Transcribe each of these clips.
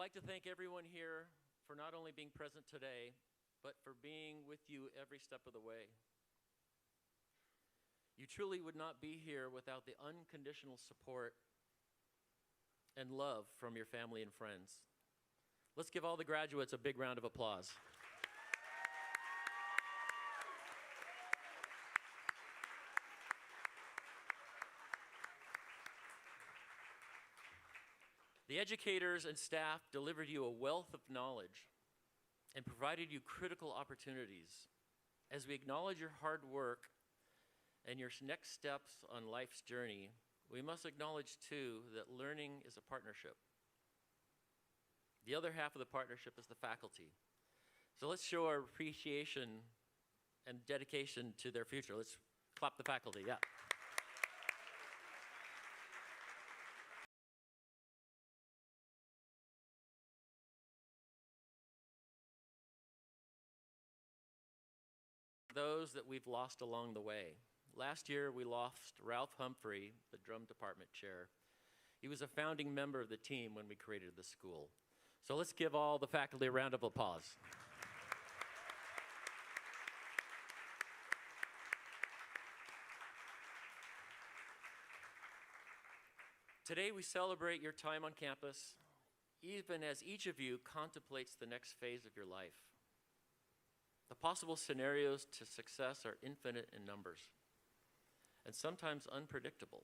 like to thank everyone here for not only being present today, but for being with you every step of the way. You truly would not be here without the unconditional support and love from your family and friends. Let's give all the graduates a big round of applause. The educators and staff delivered you a wealth of knowledge and provided you critical opportunities. As we acknowledge your hard work and your next steps on life's journey, we must acknowledge too that learning is a partnership. The other half of the partnership is the faculty. So let's show our appreciation and dedication to their future. Let's clap the faculty, yeah. Those that we've lost along the way. Last year, we lost Ralph Humphrey, the drum department chair. He was a founding member of the team when we created the school. So let's give all the faculty a round of applause. Today, we celebrate your time on campus, even as each of you contemplates the next phase of your life. The possible scenarios to success are infinite in numbers and sometimes unpredictable.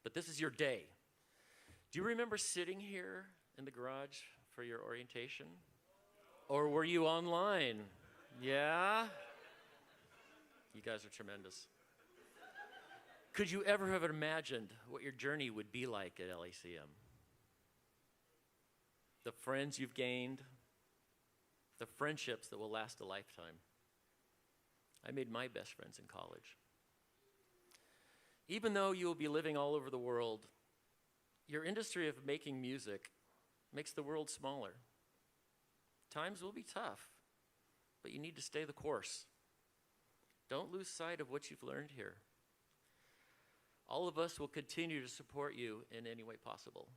But this is your day. Do you remember sitting here in the garage for your orientation? Or were you online? Yeah? You guys are tremendous. Could you ever have imagined what your journey would be like at LACM? The friends you've gained, the friendships that will last a lifetime. I made my best friends in college. Even though you will be living all over the world, your industry of making music makes the world smaller. Times will be tough, but you need to stay the course. Don't lose sight of what you've learned here. All of us will continue to support you in any way possible.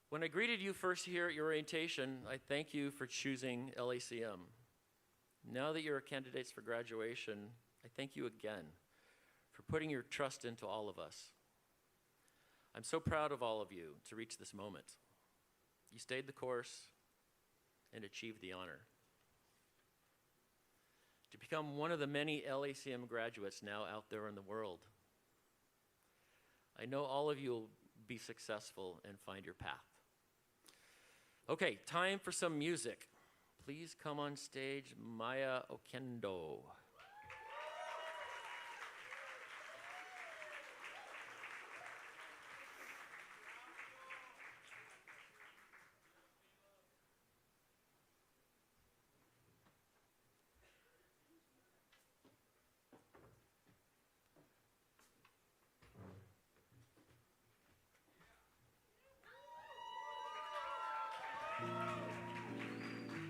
When I greeted you first here at your orientation, I thank you for choosing LACM. Now that you're candidates for graduation, I thank you again for putting your trust into all of us. I'm so proud of all of you to reach this moment. You stayed the course and achieved the honor. To become one of the many LACM graduates now out there in the world, I know all of you will be successful and find your path. Okay, time for some music. Please come on stage, Maya Okendo.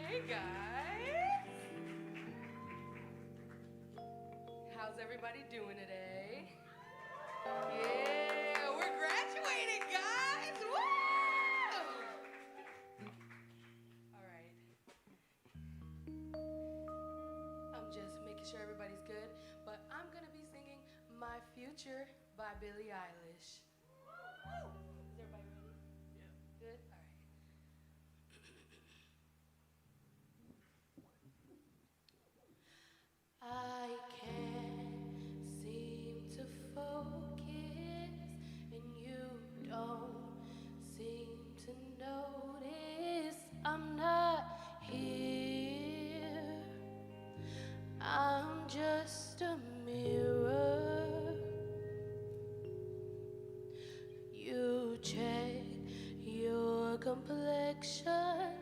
Hey guys! How's everybody doing today? Yeah, we're graduating, guys! Woo! All right. I'm just making sure everybody's good, but I'm gonna be singing My Future by Billie Eilish. Woo! Is everybody ready? Yeah. Good? All right. I can't seem to focus, and you don't seem to notice I'm not here. I'm just a mirror. You check your complexion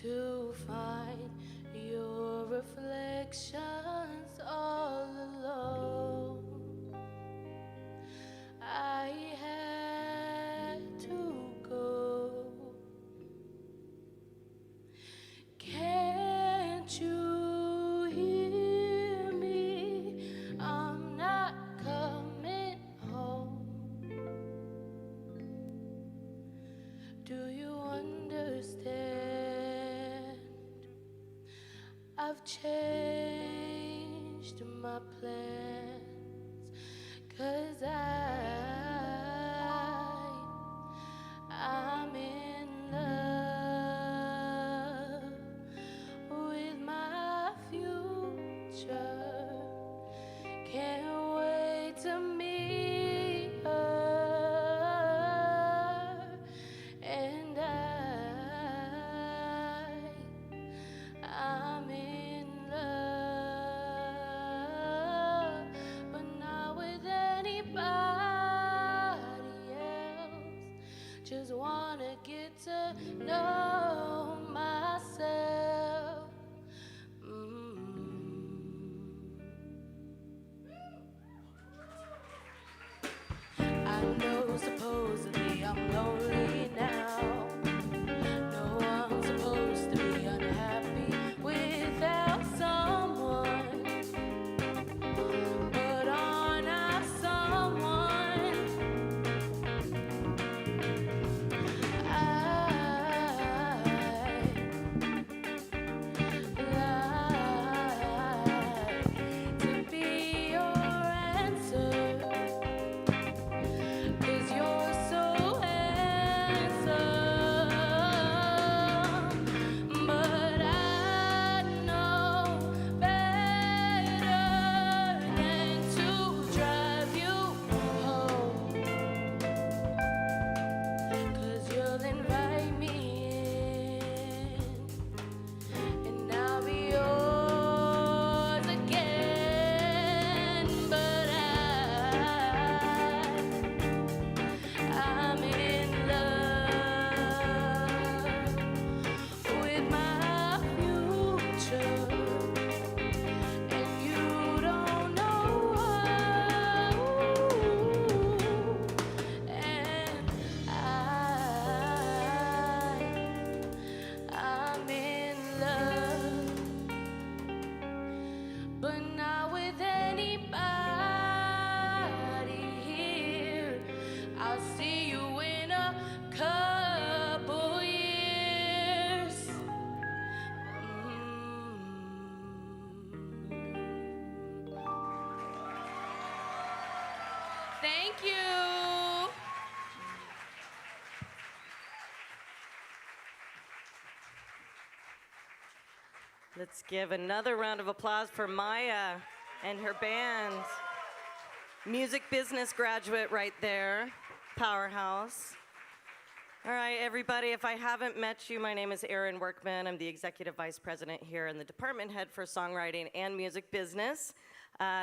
to find your reflections all alone. I had to go. Can't you hear me? I'm not coming home. Do I've changed my plans, 'cause I'm in love with my future. Can't wait to meet her, and I'm in love, but not with anybody else. Just wanna get to know myself. I know supposedly I'm lonely now. No, I'm supposed to be unhappy without someone. But aren't I someone? I like to be your answer. 'Cause you're so handsome, but I know better than to drive you home. 'Cause you'll invite me in, and I'll be yours again. But I'm in love with my future, and you don't know. And I'm in love, but not with anybody here. I'll see you in a couple years. Thank you. Let's give another round of applause for Maya and her band. Music business graduate right there, powerhouse. All right, everybody, if I haven't met you, my name is Erin Workman. I'm the Executive Vice President here and the Department Head for Songwriting and Music Business.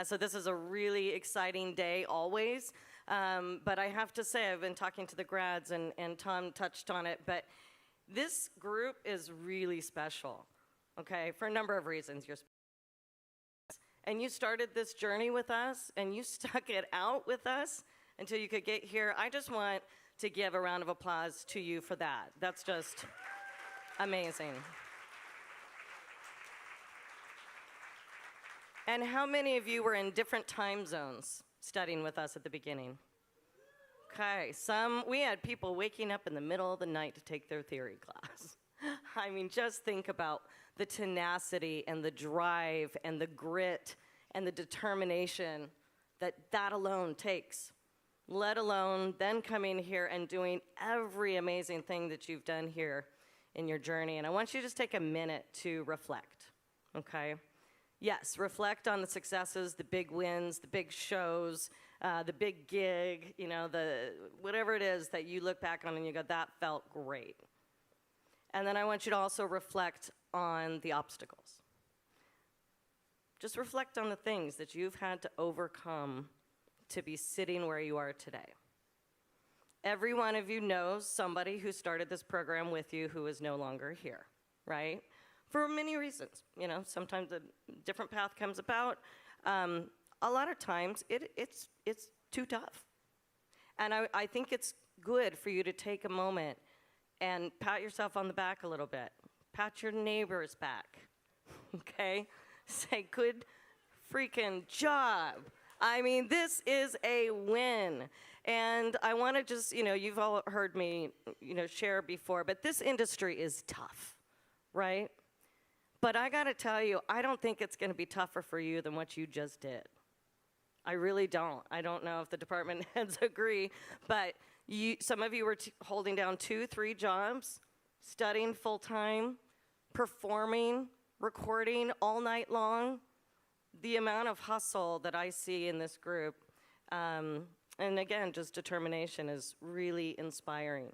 So this is a really exciting day always. But I have to say, I've been talking to the grads, and Tom touched on it, but this group is really special, okay, for a number of reasons. And you started this journey with us, and you stuck it out with us until you could get here. I just want to give a round of applause to you for that. That's just amazing. And how many of you were in different time zones studying with us at the beginning? Okay, we had people waking up in the middle of the night to take their theory class. I mean, just think about the tenacity and the drive and the grit and the determination that alone takes, let alone then coming here and doing every amazing thing that you've done here in your journey. And I want you to just take a minute to reflect, okay? Yes, reflect on the successes, the big wins, the big shows, the big gig, you know, whatever it is that you look back on and you go, that felt great. And then I want you to also reflect on the obstacles. Just reflect on the things that you've had to overcome to be sitting where you are today. Every one of you knows somebody who started this program with you who is no longer here, right? For many reasons. You know, sometimes a different path comes about. A lot of times it's too tough. And I think it's good for you to take a moment and pat yourself on the back a little bit. Pat your neighbor's back, okay? Say, good freaking job. I mean, this is a win. And I want to just, you know, you've all heard me, you know, share before, but this industry is tough, right? But I got to tell you, I don't think it's going to be tougher for you than what you just did. I really don't. I don't know if the department heads agree, but some of you were holding down 2, 3 jobs, studying full-time, performing, recording all night long. The amount of hustle that I see in this group, and again, just determination is really inspiring.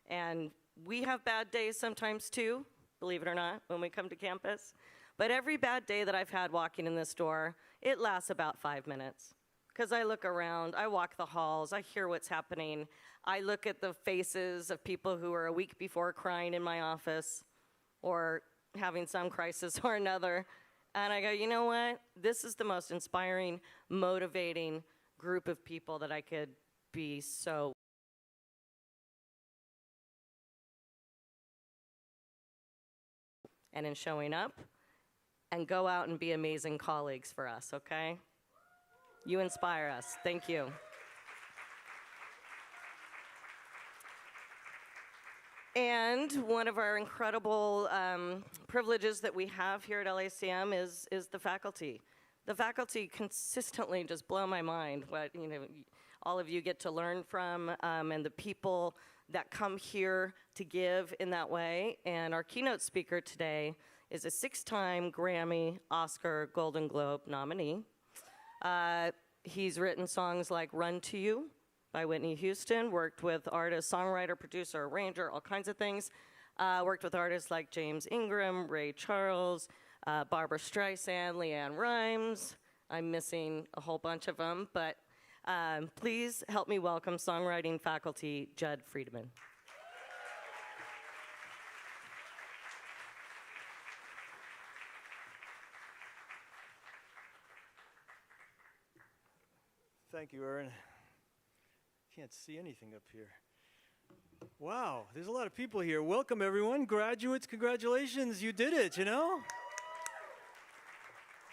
And we have bad days sometimes too, believe it or not, when we come to campus. But every bad day that I've had walking in this door, it lasts about 5 minutes. Because I look around, I walk the halls, I hear what's happening. I look at the faces of people who are a week before crying in my office or having some crisis or another. And I go, you know what? This is the most inspiring, motivating group of people that I could be so. And in showing up, and go out and be amazing colleagues for us, okay? You inspire us. Thank you. And one of our incredible privileges that we have here at LACM is the faculty. The faculty consistently just blow my mind what all of you get to learn from, and the people that come here to give in that way. And our keynote speaker today is a 6-time Grammy, Oscar, Golden Globe nominee. He's written songs like Run to You by Whitney Houston, worked with artists, songwriter, producer, arranger, all kinds of things. Worked with artists like James Ingram, Ray Charles, Barbara Streisand, Leanne Rimes. I'm missing a whole bunch of them, but please help me welcome songwriting faculty Judd Friedman. Thank you, Erin. Can't see anything up here. Wow, there's a lot of people here. Welcome, everyone. Graduates, congratulations. You did it,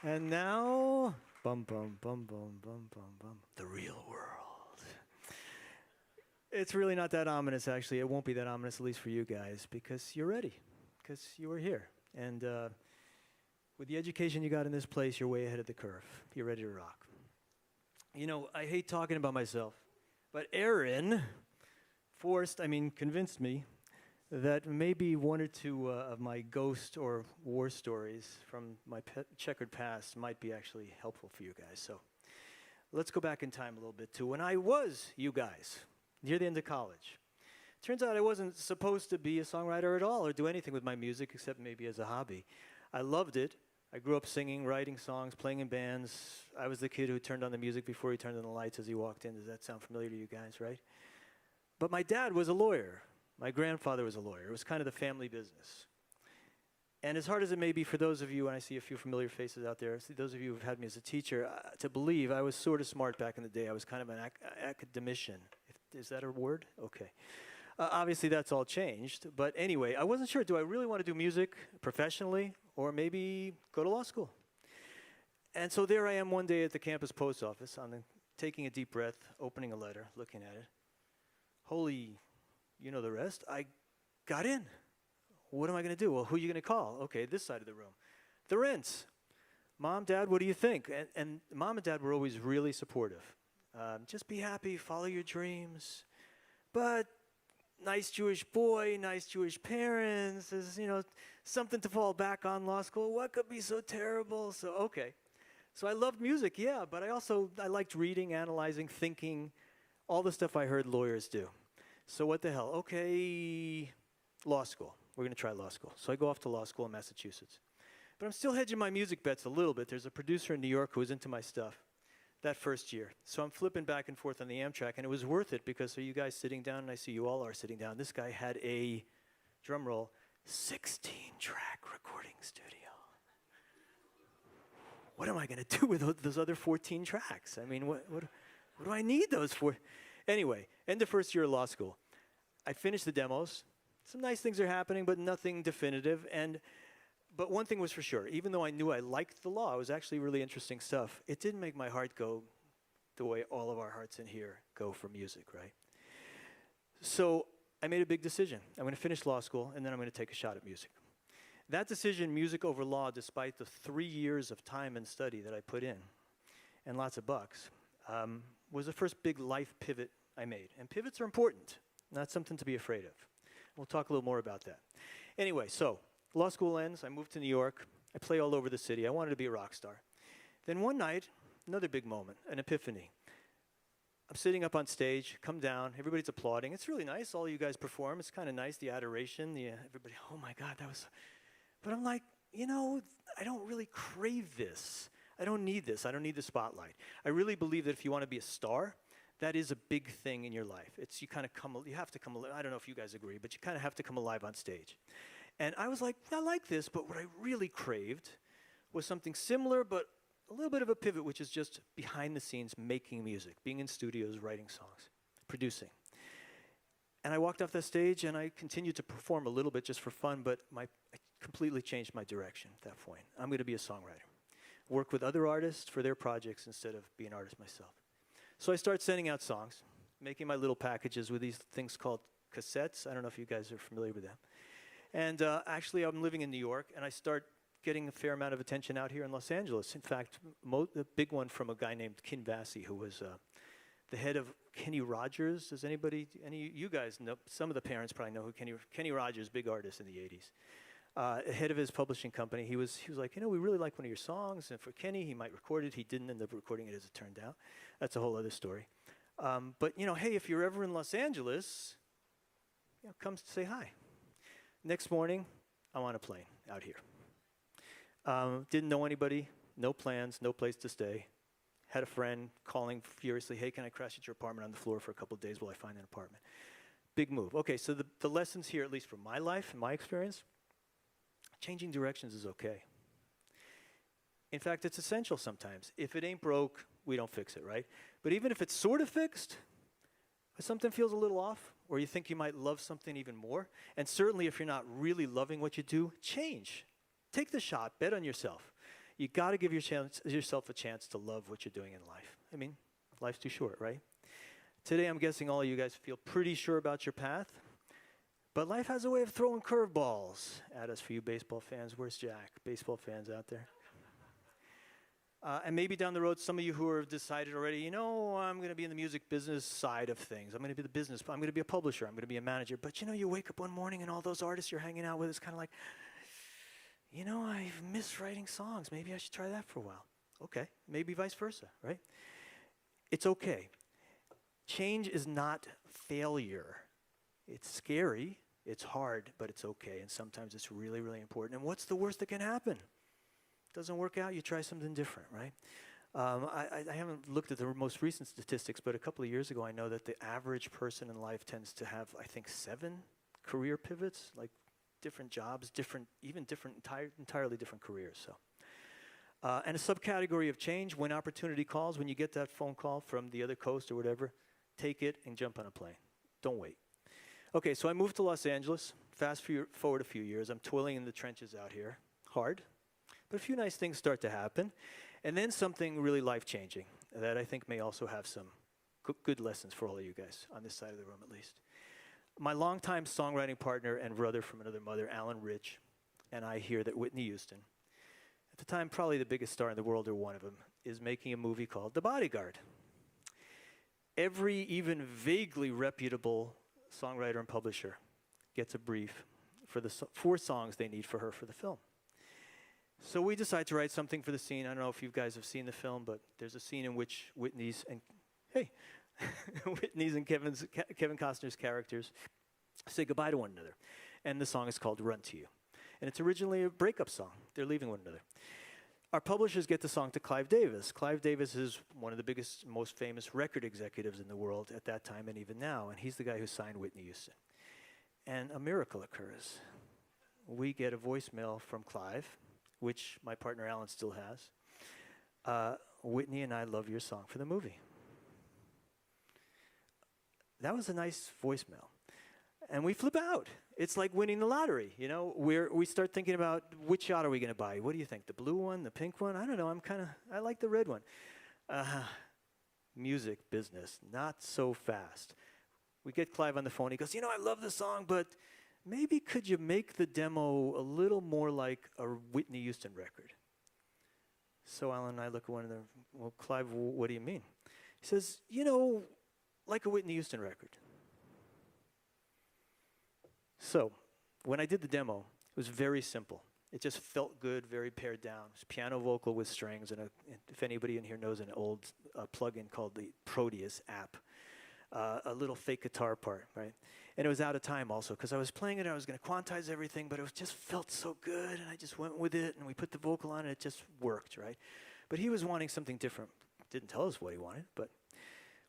And now, bum, bum, bum, bum, bum, bum, bum, the real world. It's really not that ominous, actually. It won't be that ominous, at least for you guys, because you're ready, because you were here. And with the education you got in this place, you're way ahead of the curve. You're ready to rock. I hate talking about myself, but Erin convinced me that maybe 1 or 2 of my ghost or war stories from my checkered past might be actually helpful for you guys. So let's go back in time a little bit to when I was you guys, near the end of college. Turns out I wasn't supposed to be a songwriter at all or do anything with my music except maybe as a hobby. I loved it. I grew up singing, writing songs, playing in bands. I was the kid who turned on the music before he turned on the lights as he walked in. Does that sound familiar to you guys, right? But my dad was a lawyer. My grandfather was a lawyer. It was kind of the family business. And as hard as it may be for those of you, and I see a few familiar faces out there, those of you who've had me as a teacher, to believe I was sort of smart back in the day. I was kind of an academician. Is that a word? Okay. Obviously, that's all changed. But anyway, I wasn't sure, do I really want to do music professionally or maybe go to law school? And so there I am one day at the campus post office, taking a deep breath, opening a letter, looking at it. Holy, you know the rest. I got in. What am I going to do? Well, who are you going to call? Okay, this side of the room. The Rents. Mom, Dad, what do you think? And Mom and Dad were always really supportive. Just be happy, follow your dreams. But nice Jewish boy, nice Jewish parents, there's, something to fall back on law school. What could be so terrible? So, okay. So I loved music, yeah, but I liked reading, analyzing, thinking, all the stuff I heard lawyers do. So what the hell? Okay, law school. We're going to try law school. So I go off to law school in Massachusetts. But I'm still hedging my music bets a little bit. There's a producer in New York who was into my stuff that first year. So I'm flipping back and forth on the Amtrak, and it was worth it because are you guys sitting down? And I see you all are sitting down. This guy had a, drum roll, 16-track recording studio. What am I going to do with those other 14 tracks? I mean, what do I need those for? Anyway, end of first year of law school. I finished the demos. Some nice things are happening, but nothing definitive. But one thing was for sure, even though I knew I liked the law, it was actually really interesting stuff, it didn't make my heart go the way all of our hearts in here go for music, right? So I made a big decision. I'm going to finish law school, and then I'm going to take a shot at music. That decision, music over law, despite the 3 years of time and study that I put in, and lots of bucks, was the first big life pivot I made. And pivots are important, not something to be afraid of. We'll talk a little more about that. Anyway, so law school ends, I moved to New York, I play all over the city, I wanted to be a rock star. Then one night, another big moment, an epiphany. I'm sitting up on stage, come down, everybody's applauding. It's really nice, all you guys perform, it's kind of nice, the adoration, everybody, oh my God, that was... But I'm like, you know, I don't really crave this. I don't need this. I don't need the spotlight. I really believe that if you want to be a star, that is a big thing in your life. It's you kind of you have to come alive. I don't know if you guys agree, but you kind of have to come alive on stage. And I was like, I like this, but what I really craved was something similar, but a little bit of a pivot, which is just behind the scenes, making music, being in studios, writing songs, producing. And I walked off that stage, and I continued to perform a little bit just for fun, but I completely changed my direction at that point. I'm going to be a songwriter. Work with other artists for their projects instead of being an artist myself. So I start sending out songs, making my little packages with these things called cassettes. I don't know if you guys are familiar with them. And actually, I'm living in New York, and I start getting a fair amount of attention out here in Los Angeles. In fact, the big one from a guy named Ken Vassie, who was the head of Kenny Rogers. Does any you guys know? Some of the parents probably know who Kenny Rogers, big artist in the 80s. Head of his publishing company, he was like, you know, we really like one of your songs, and for Kenny, he might record it. He didn't end up recording it, as it turned out. That's a whole other story. But you know, hey, if you're ever in Los Angeles, you know, come say hi. Next morning, I'm on a plane out here. Didn't know anybody, no plans, no place to stay. Had a friend calling furiously, hey, can I crash at your apartment on the floor for a couple of days while I find an apartment? Big move. Okay, so the lessons here, at least from my life and my experience, changing directions is okay. In fact, it's essential sometimes. If it ain't broke, we don't fix it, right? But even if it's sort of fixed, if something feels a little off, or you think you might love something even more, and certainly if you're not really loving what you do, change. Take the shot, bet on yourself. You got to give yourself a chance to love what you're doing in life. I mean, life's too short, right? Today, I'm guessing all of you guys feel pretty sure about your path. But life has a way of throwing curveballs at us for you baseball fans. Where's Jack? Baseball fans out there. And maybe down the road, some of you who have decided already, you know, I'm going to be in the music business side of things. I'm going to be I'm going to be a publisher. I'm going to be a manager. But, you know, you wake up one morning and all those artists you're hanging out with, it's kind of like, you know, I've missed writing songs. Maybe I should try that for a while. Okay. Maybe vice versa, right? It's okay. Change is not failure. It's scary. It's hard, but it's okay, and sometimes it's really, really important. And what's the worst that can happen? Doesn't work out, you try something different, right? I haven't looked at the most recent statistics, but a couple of years ago, I know that the average person in life tends to have, I think, 7 career pivots, like different jobs, entirely different careers. So, and a subcategory of change, when opportunity calls, when you get that phone call from the other coast or whatever, take it and jump on a plane. Don't wait. Okay, so I moved to Los Angeles. Fast forward a few years. I'm toiling in the trenches out here. Hard, but a few nice things start to happen. And then something really life-changing that I think may also have some good lessons for all of you guys, on this side of the room at least. My longtime songwriting partner and brother from another mother, Alan Rich, and I hear that Whitney Houston, at the time probably the biggest star in the world or one of them, is making a movie called The Bodyguard. Every even vaguely reputable songwriter and publisher gets a brief for the 4 songs they need for her for the film. So we decide to write something for the scene. I don't know if you guys have seen the film, but there's a scene in which Whitney's and Kevin Costner's characters say goodbye to one another. And the song is called Run to You. And it's originally a breakup song. They're leaving one another. Our publishers get the song to Clive Davis. Clive Davis is one of the biggest, most famous record executives in the world at that time and even now, and he's the guy who signed Whitney Houston. And a miracle occurs. We get a voicemail from Clive, which my partner Alan still has. Whitney and I love your song for the movie. That was a nice voicemail. And we flip out. It's like winning the lottery, you know. We start thinking about which yacht are we going to buy. What do you think? The blue one, the pink one? I don't know. I like the red one. Music business, not so fast. We get Clive on the phone. He goes, you know, I love the song, but maybe could you make the demo a little more like a Whitney Houston record? So Alan and I look at one another, well, Clive, what do you mean? He says, you know, like a Whitney Houston record. So when I did the demo, it was very simple. It just felt good, very pared down. It was piano vocal with strings, and if anybody in here knows an old plugin called the Proteus app, a little fake guitar part, right? And it was out of time also, because I was playing it, I was going to quantize everything, but it just felt so good, and I just went with it, and we put the vocal on, and it just worked, right? But he was wanting something different. Didn't tell us what he wanted, but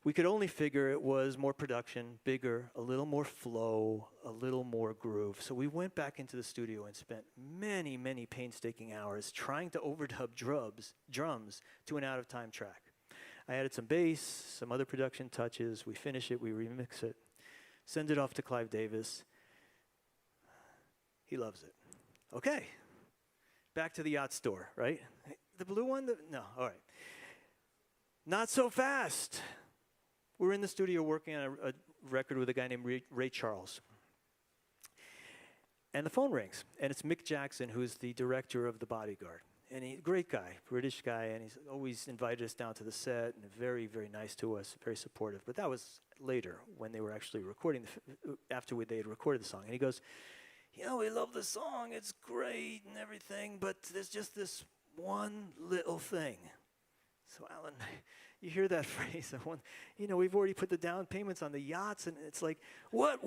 we could only figure it was more production, bigger, a little more flow, a little more groove. So we went back into the studio and spent many, many painstaking hours trying to overdub drums to an out-of-time track. I added some bass, some other production touches. We finish it, we remix it, send it off to Clive Davis. He loves it. Okay, back to the yacht store, right? The blue one? No, all right. Not so fast. We're in the studio working on a record with a guy named Ray Charles. And the phone rings, and it's Mick Jackson, who's the director of The Bodyguard. And he's a great guy, British guy, and he's always invited us down to the set, and very, very nice to us, very supportive. But that was later, when they were actually recording, after they had recorded the song. And he goes, you know, we love the song, it's great and everything, but there's just this one little thing. So Alan, you hear that phrase, you know, we've already put the down payments on the yachts, and it's like, what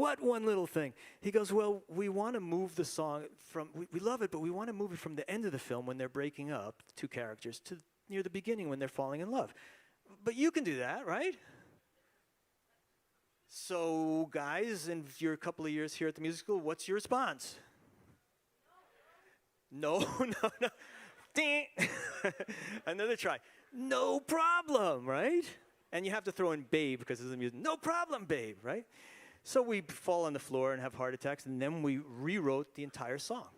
one little thing? He goes, well, we want to move the song from, we love it, but we want to move it from the end of the film when they're breaking up, the two characters, to near the beginning when they're falling in love. But you can do that, right? So guys, in your couple of years here at the music school, what's your response? No, no, no. Ding. Another try. No problem, right? And you have to throw in babe because it's the music. No problem, babe, right? So we fall on the floor and have heart attacks, and then we rewrote the entire song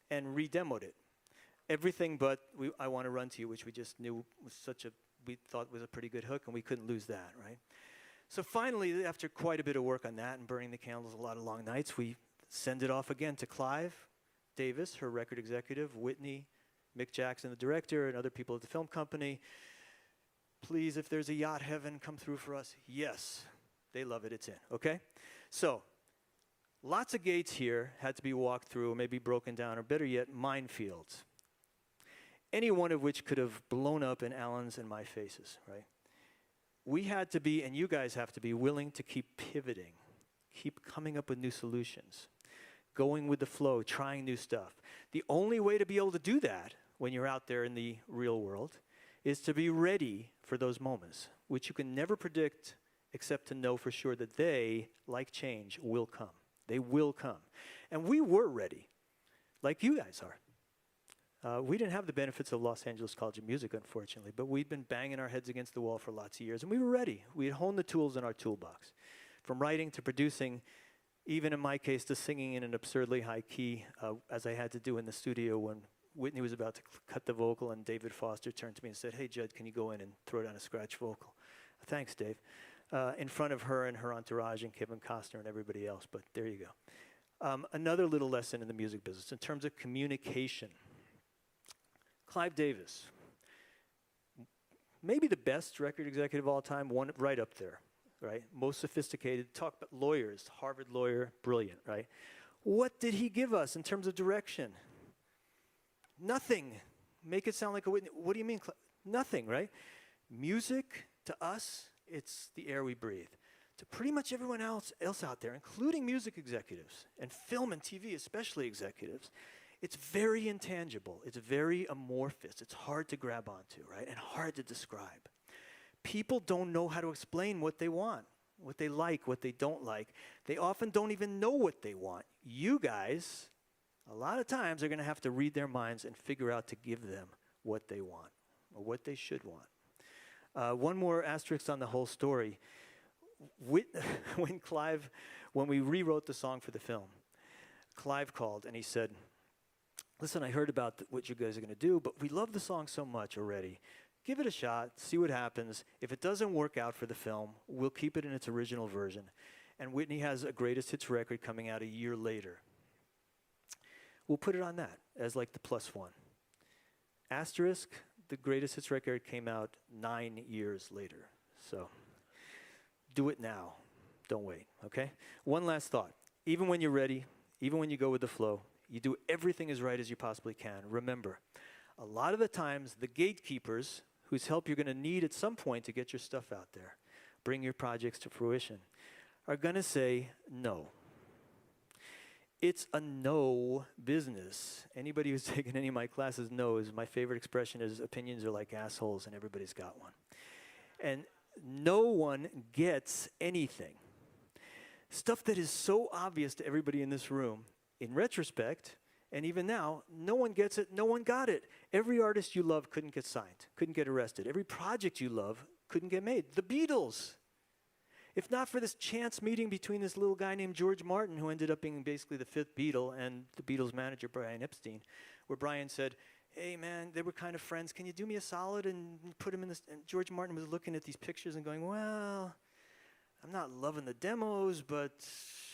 and re-demoed it. Everything but I Want to Run to You, which we just knew was we thought was a pretty good hook, and we couldn't lose that, right? So finally, after quite a bit of work on that and burning the candles a lot of long nights, we send it off again to Clive Davis, her record executive, Whitney, Mick Jackson, the director, and other people at the film company. Please, if there's a yacht heaven, come through for us. Yes, they love it, it's in, okay? So, lots of gates here had to be walked through, or maybe broken down, or better yet, minefields. Any one of which could have blown up in Alan's and my faces, right? We had to be, and you guys have to be, willing to keep pivoting, keep coming up with new solutions, going with the flow, trying new stuff. The only way to be able to do that when you're out there in the real world is to be ready for those moments, which you can never predict except to know for sure that they, like change, will come. They will come. And we were ready, like you guys are. We didn't have the benefits of Los Angeles College of Music, unfortunately, but we'd been banging our heads against the wall for lots of years, and we were ready. We had honed the tools in our toolbox, from writing to producing, even in my case, to singing in an absurdly high key, as I had to do in the studio when Whitney was about to cut the vocal, and David Foster turned to me and said, hey, Judd, can you go in and throw down a scratch vocal? Thanks, Dave. In front of her and her entourage and Kevin Costner and everybody else, but there you go. Another little lesson in the music business in terms of communication. Clive Davis, maybe the best record executive of all time, one right up there, right? Most sophisticated, talk about lawyers, Harvard lawyer, brilliant, right? What did he give us in terms of direction? Nothing. Make it sound like a Whitney. What do you mean? Nothing, right? Music, to us, it's the air we breathe. To pretty much everyone else out there, including music executives, and film and TV, especially executives, it's very intangible. It's very amorphous. It's hard to grab onto, right? And hard to describe. People don't know how to explain what they want, what they like, what they don't like. They often don't even know what they want. You guys, a lot of times, are going to have to read their minds and figure out to give them what they want, or what they should want. One more asterisk on the whole story. When we rewrote the song for the film, Clive called and he said, listen, I heard about what you guys are going to do, but we love the song so much already. Give it a shot, see what happens. If it doesn't work out for the film, we'll keep it in its original version. and Whitney has a greatest hits record coming out a year later. We'll put it on that as like the +1. Asterisk, the greatest hits record came out 9 years later. So do it now. Don't wait, okay? One last thought. Even when you're ready, even when you go with the flow, you do everything as right as you possibly can. Remember, a lot of the times, the gatekeepers, whose help you're going to need at some point to get your stuff out there, bring your projects to fruition, are going to say no. It's a no business. Anybody who's taken any of my classes knows my favorite expression is opinions are like assholes and everybody's got one. And no one gets anything. Stuff that is so obvious to everybody in this room, in retrospect, and even now, no one gets it, no one got it. Every artist you love couldn't get signed, couldn't get arrested. Every project you love couldn't get made. The Beatles. If not for this chance meeting between this little guy named George Martin, who ended up being basically the fifth Beatle, and the Beatles' manager, Brian Epstein, where Brian said, hey man, they were kind of friends, can you do me a solid and put him in this? And George Martin was looking at these pictures and going, well, I'm not loving the demos, but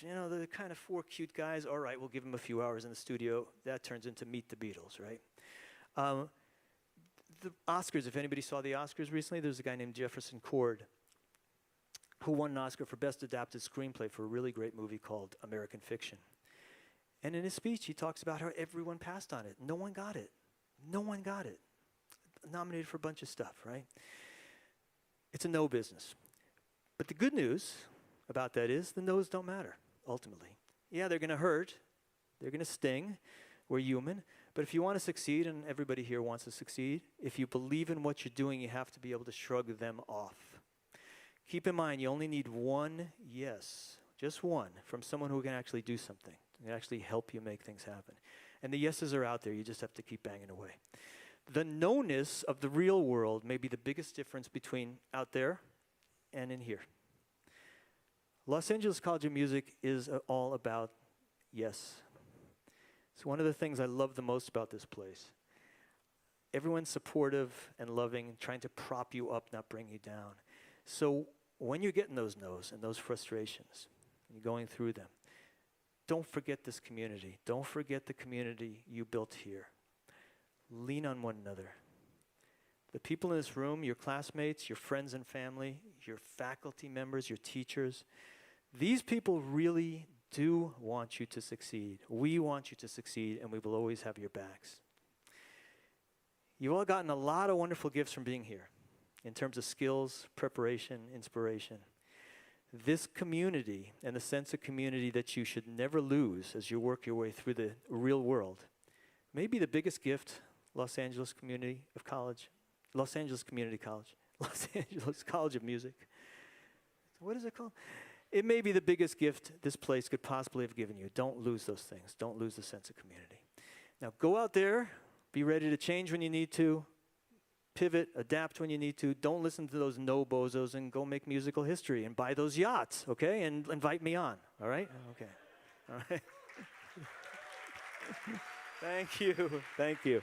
you know, they're kind of four cute guys. All right, we'll give them a few hours in the studio. That turns into Meet the Beatles, right? The Oscars, if anybody saw the Oscars recently, there's a guy named Jefferson Cord who won an Oscar for Best Adapted Screenplay for a really great movie called American Fiction. And in his speech, he talks about how everyone passed on it. No one got it. No one got it. Nominated for a bunch of stuff, right? It's a no business. But the good news about that is the no's don't matter, ultimately. Yeah, they're going to hurt. They're going to sting. We're human. But if you want to succeed, and everybody here wants to succeed, if you believe in what you're doing, you have to be able to shrug them off. Keep in mind, you only need one yes, just one, from someone who can actually do something, and actually help you make things happen. And the yeses are out there. You just have to keep banging away. The no-ness of the real world may be the biggest difference between out there and in here. Los Angeles College of Music is all about yes. It's one of the things I love the most about this place. Everyone's supportive and loving, trying to prop you up, not bring you down. So when you're getting those no's and those frustrations, and you're going through them, don't forget this community. Don't forget the community you built here. Lean on one another. The people in this room, your classmates, your friends and family, your faculty members, your teachers, these people really do want you to succeed. We want you to succeed, and we will always have your backs. You've all gotten a lot of wonderful gifts from being here in terms of skills, preparation, inspiration. This community and the sense of community that you should never lose as you work your way through the real world may be the biggest gift Los Angeles Community College, Los Angeles College of Music. What is it called? It may be the biggest gift this place could possibly have given you. Don't lose those things. Don't lose the sense of community. Now go out there, be ready to change when you need to, pivot, adapt when you need to. Don't listen to those no-bozos and go make musical history and buy those yachts, okay? And invite me on, all right? Okay, all right. Thank you, thank you.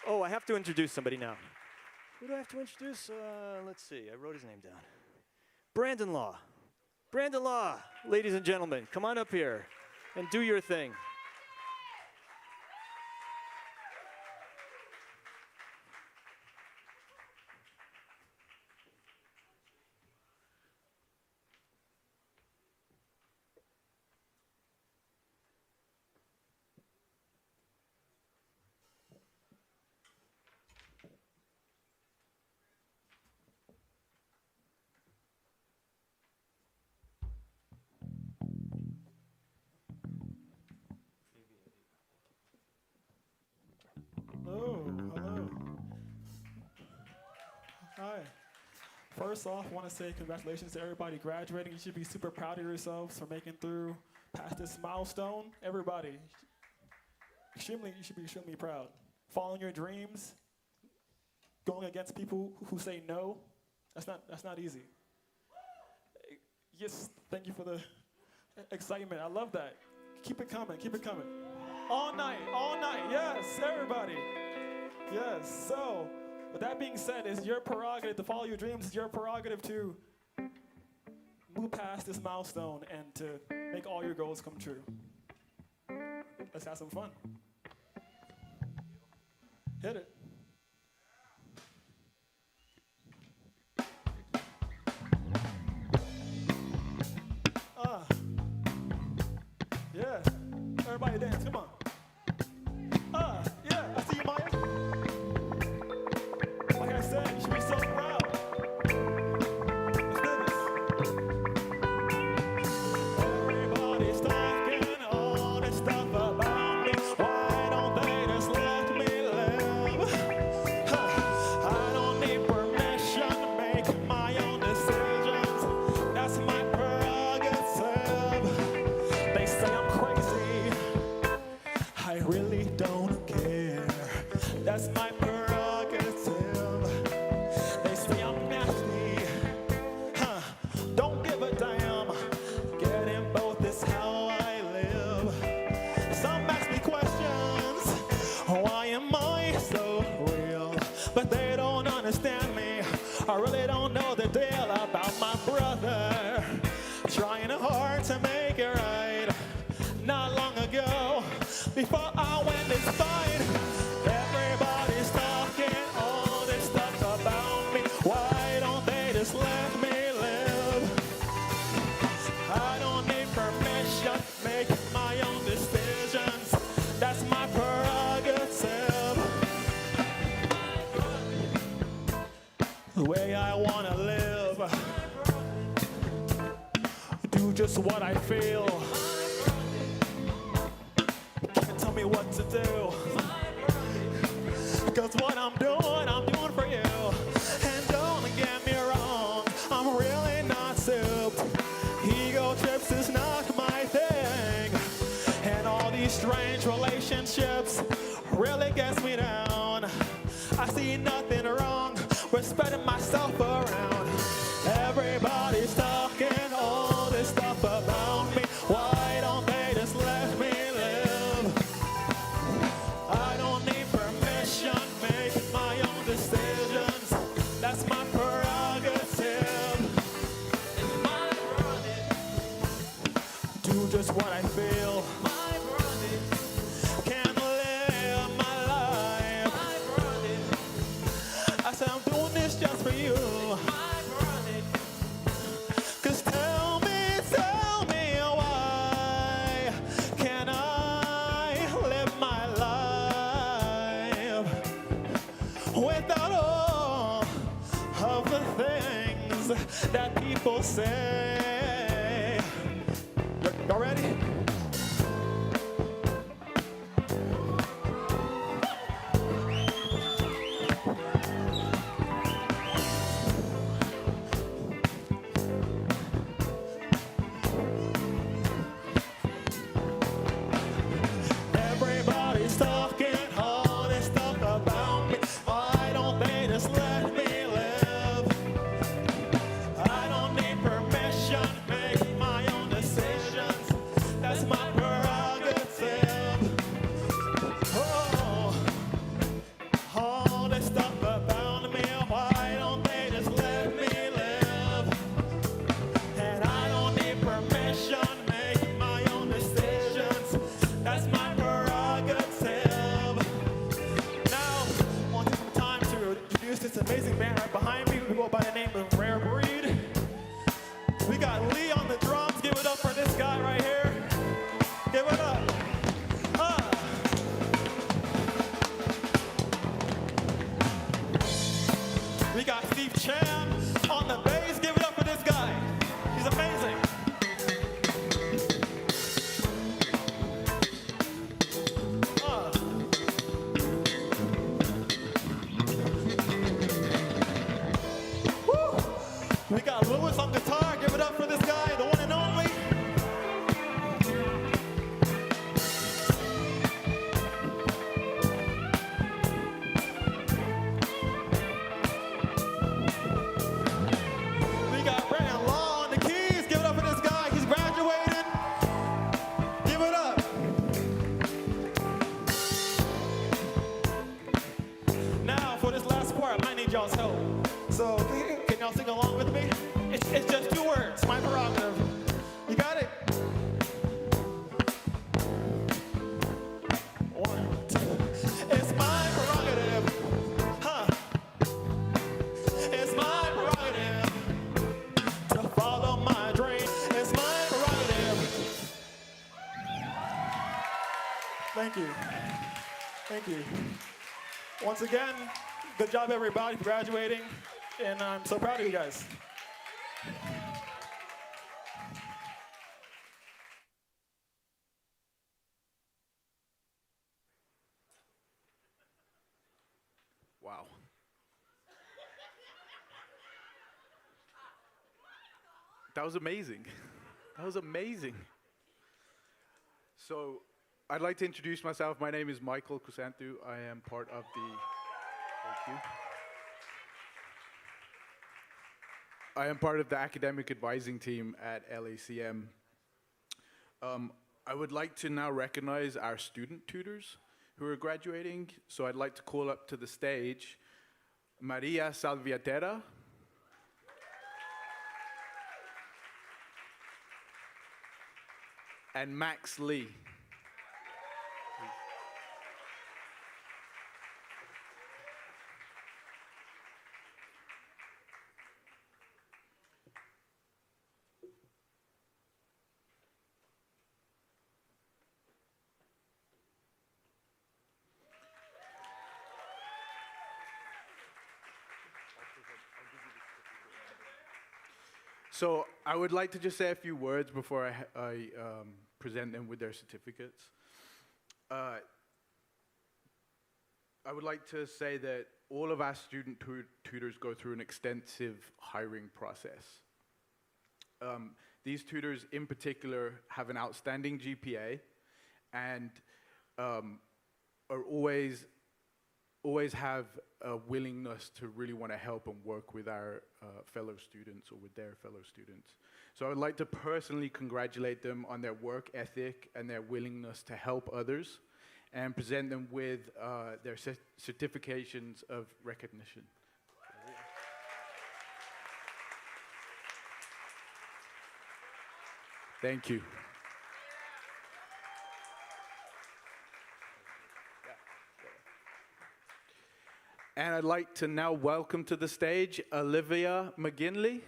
Oh, I have to introduce somebody now. Who do I have to introduce? Let's see, I wrote his name down. Brandon Law. Brandon Law, ladies and gentlemen, come on up here and do your thing. Hello. Hi. First off, I want to say congratulations to everybody graduating. You should be super proud of yourselves for making through past this milestone. Everybody, you should be extremely proud. Following your dreams, going against people who say no, that's not easy. Yes, thank you for the excitement. I love that. Keep it coming. All night, yes, everybody. Yes, so, with that being said, it's your prerogative to follow your dreams. It's your prerogative to move past this milestone and to make all your goals come true. Let's have some fun. Hit it. Yeah. Everybody dance, come on. Yeah, I see you, Maya. Like I said, you should be so proud. Let's do this. Everybody's talking all this stuff about me. Why don't they just let me live? I don't need permission to make my own decisions. That's my prerogative. They say I'm crazy. I really don't care. That's my prerogative. They say I'm nasty. Don't give a damn. Getting both is how I live. Some ask me questions. Why am I so real? But they don't understand me. I really don't know the deal about my brother. Trying hard to make it right. Not long ago, before I went this fight, everybody's talking all this stuff about me. Why don't they just let me live? I don't need permission, make my own decisions. That's my prerogative. The way I want to live. Do just what I feel. Tell me what to do. Cause what I'm doing for you. And don't get me wrong, I'm really not souped. Ego trips is not my thing. And all these strange relationships really gets me down. I see nothing wrong with spreading myself around. Everybody's talking all this stuff about me. Why don't they just let me live? I don't need permission, make my own decisions. That's my prerogative. It's my prerogative. Do just what I feel. My prerogative. Can't live my life. My prerogative. I said I'm doing this just for you. My prerogative. 'Cause tell me why can I live my life without all of the things that people say? Y'all ready? Everybody's talking all this stuff about me. Why don't they just let me live? I don't need permission, make my own decisions. That's my prerogative. Oh, all this stuff about me. Why don't they just let me live? And I don't need permission, make my own decisions. That's my prerogative. Now, I want to take some time to introduce this amazing band right behind me. We go by the name of Rare Breed. We got Lee on the drums. Give it up for this guy right here. Give it up. We got Steve Chan on the bass. Give it up for this guy. He's amazing. We got Lewis on guitar. Give it up for this guy, the one and only. Thank you. Thank you. Once again, good job everybody for graduating, and I'm so proud of you guys. Wow. That was amazing. That was amazing. So, I'd like to introduce myself. My name is Michael Kusantu. I am part of the, thank you. I am part of the academic advising team at LACM. I would like to now recognize our student tutors who are graduating. So I'd like to call up to the stage Maria Salviatera, and Max Lee. So I would like to just say a few words before I present them with their certificates. I would like to say that all of our student tutors go through an extensive hiring process. These tutors in particular have an outstanding GPA and are always have a willingness to really want to help and work with our fellow students or with their fellow students. So I would like to personally congratulate them on their work ethic and their willingness to help others and present them with their certifications of recognition. Thank you. And I'd like to now welcome to the stage Olivia McGinley.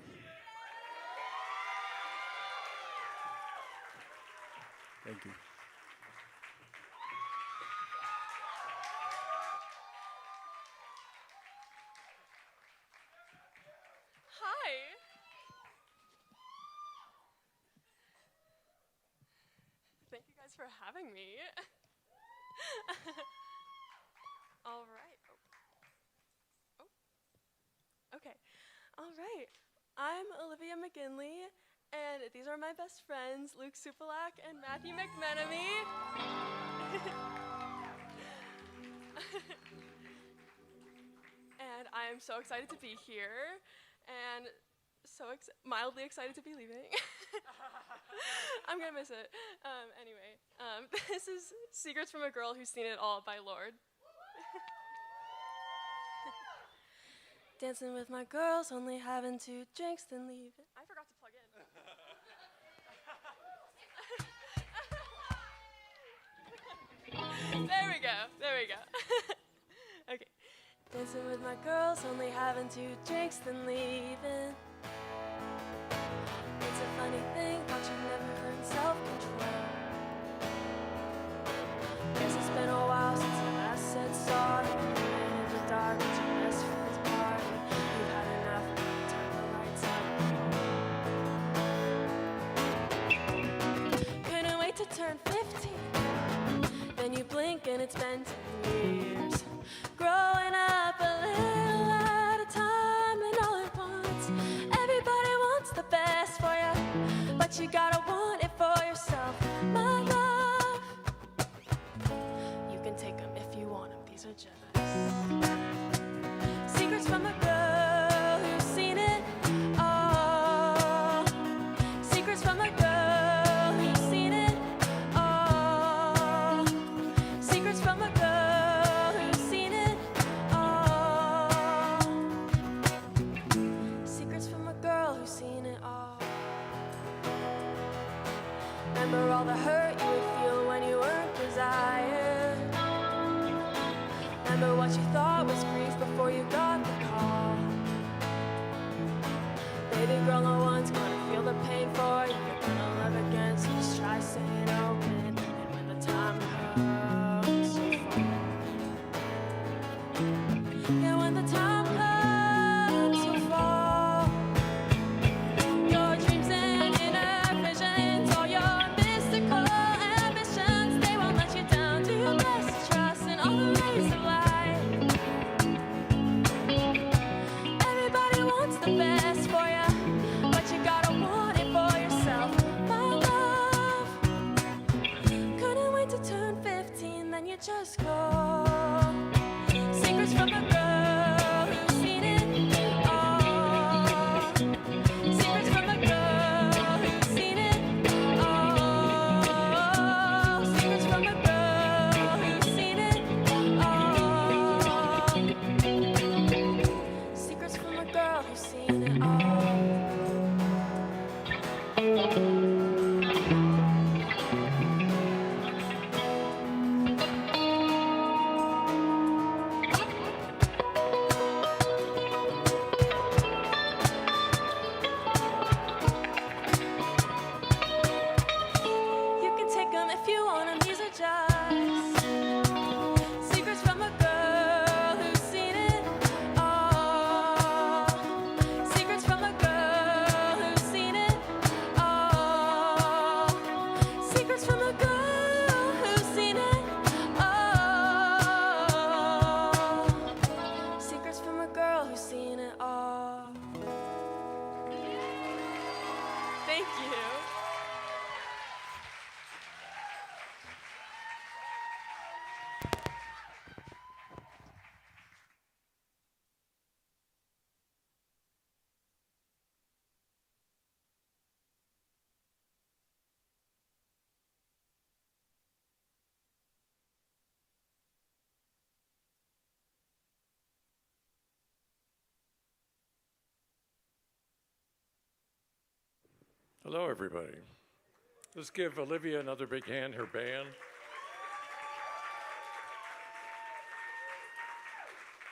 Thank you. Hi. Thank you guys for having me. All right. Okay. All right. I'm Olivia McGinley, and these are my best friends, Luke Supalak and Matthew McMenemy. And I am so excited to be here, and so mildly excited to be leaving. I'm gonna miss it. Anyway, this is Secrets from a Girl Who's Seen It All by Lorde. Dancing with my girls, only having 2 drinks, then leaving. I forgot to plug in. There we go. Okay. Dancing with my girls, only having 2 drinks, then leaving. It's a funny thing, but you never learn self-control. Guess it's been a while since I last said sorry. In the dark, it's your best friend's party. You've had enough, turn the lights up. Couldn't wait to turn 15. Then you blink and it's been 10 years. Growing up a little at a time and all at once. Everybody wants the best for you, but you gotta want it for yourself, my love. You can take them if you want them, these are jealous. Secrets from a girl who's seen it all. Secrets from a girl who's seen it all. Secrets from a girl who's seen it all. Secrets from a girl who's seen it all. Remember all the hurt you would feel when you weren't desired. Remember what you thought was grief before you got the call. Baby girl, no one's gonna feel the pain for you. You're gonna love again, so just try staying open. And when the time comes, just go. Secrets from a girl who's seen it all. Secrets from a girl who's seen it all. Secrets from a girl who's seen it all. Secrets from a girl who's seen it all. You can take 'em if you want 'em, these are just secrets from a girl who's seen it all. Secrets from a girl who's seen it all. Secrets from a girl who's seen it all. Secrets from a girl who's seen it all. Thank you. Hello, everybody. Let's give Olivia another big hand, her band.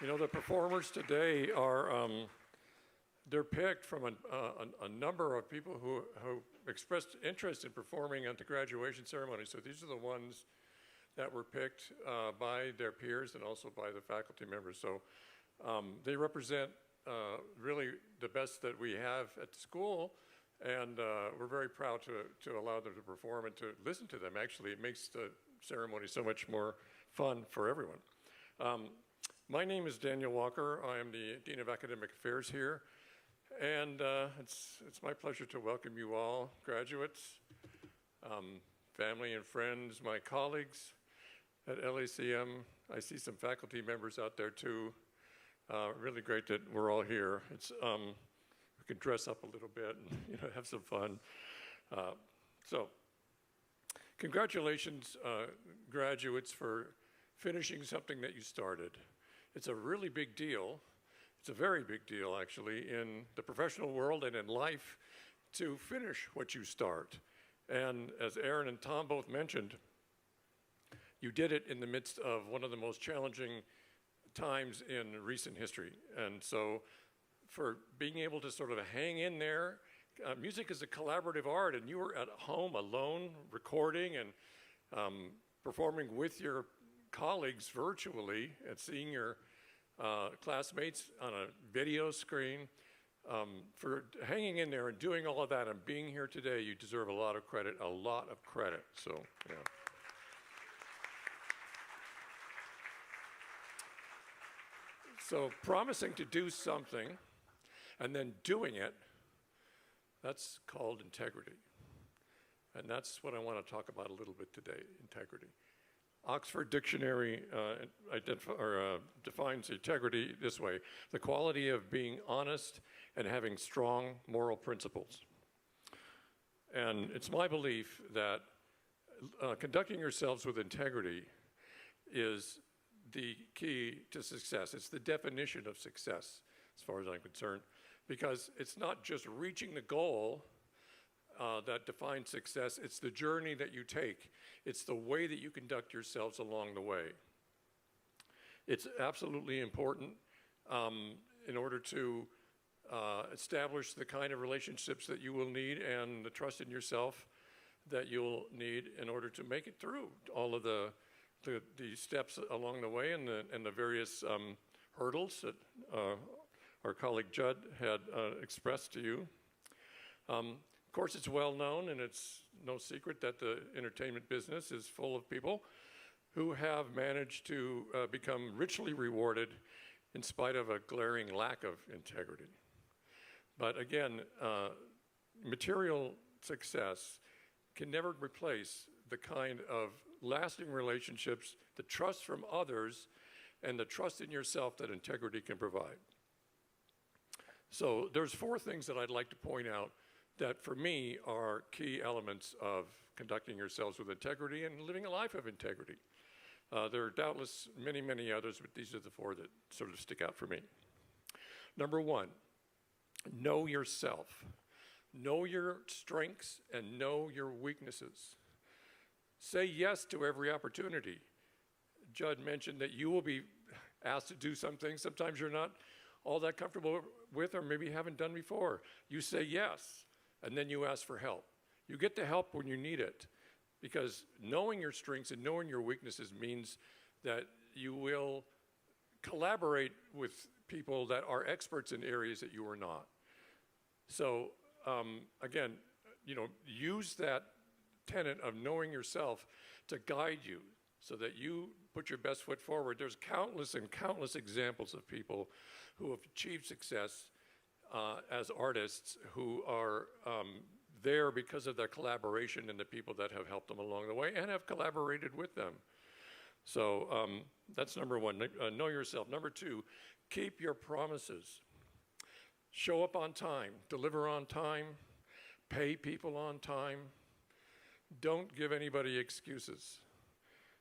You know, the performers today are, they're picked from a number of people who expressed interest in performing at the graduation ceremony. So these are the ones that were picked by their peers and also by the faculty members. So they represent really the best that we have at the school. And we're very proud to allow them to perform and to listen to them. Actually, it makes the ceremony so much more fun for everyone. My name is Daniel Walker. I am the Dean of Academic Affairs here. And it's my pleasure to welcome you all, graduates, family and friends, my colleagues at LACM. I see some faculty members out there too. Really great that we're all here. We can dress up a little bit and have some fun. So, congratulations, graduates, for finishing something that you started. It's a really big deal. It's a very big deal, actually, in the professional world and in life to finish what you start. And as Aaron and Tom both mentioned, you did it in the midst of one of the most challenging times in recent history. And so, for being able to sort of hang in there. Music is a collaborative art, and you were at home alone recording and performing with your colleagues virtually and seeing your classmates on a video screen. For hanging in there and doing all of that and being here today, you deserve a lot of credit, So, yeah. So promising to do something and then doing it, that's called integrity. And that's what I want to talk about a little bit today, integrity. Oxford Dictionary defines integrity this way: the quality of being honest and having strong moral principles. And it's my belief that conducting yourselves with integrity is the key to success. It's the definition of success, as far as I'm concerned, because it's not just reaching the goal that defines success, it's the journey that you take. It's the way that you conduct yourselves along the way. It's absolutely important in order to establish the kind of relationships that you will need and the trust in yourself that you'll need in order to make it through all of the steps along the way and the various hurdles that our colleague Judd had expressed to you. Of course, it's well known, and it's no secret that the entertainment business is full of people who have managed to become richly rewarded in spite of a glaring lack of integrity. But again, material success can never replace the kind of lasting relationships, the trust from others, and the trust in yourself that integrity can provide. So there's 4 things that I'd like to point out that for me are key elements of conducting yourselves with integrity and living a life of integrity. There are doubtless many, many others, but these are the 4 that sort of stick out for me. Number 1, know yourself. Know your strengths and know your weaknesses. Say yes to every opportunity. Judd mentioned that you will be asked to do something sometimes you're not all that comfortable with or maybe haven't done before. You say yes, and then you ask for help. You get the help when you need it, because knowing your strengths and knowing your weaknesses means that you will collaborate with people that are experts in areas that you are not. So again, use that tenet of knowing yourself to guide you so that you put your best foot forward. There's countless and countless examples of people who have achieved success as artists who are there because of their collaboration and the people that have helped them along the way and have collaborated with them. So that's number 1, know yourself. Number 2, keep your promises. Show up on time, deliver on time, pay people on time. Don't give anybody excuses.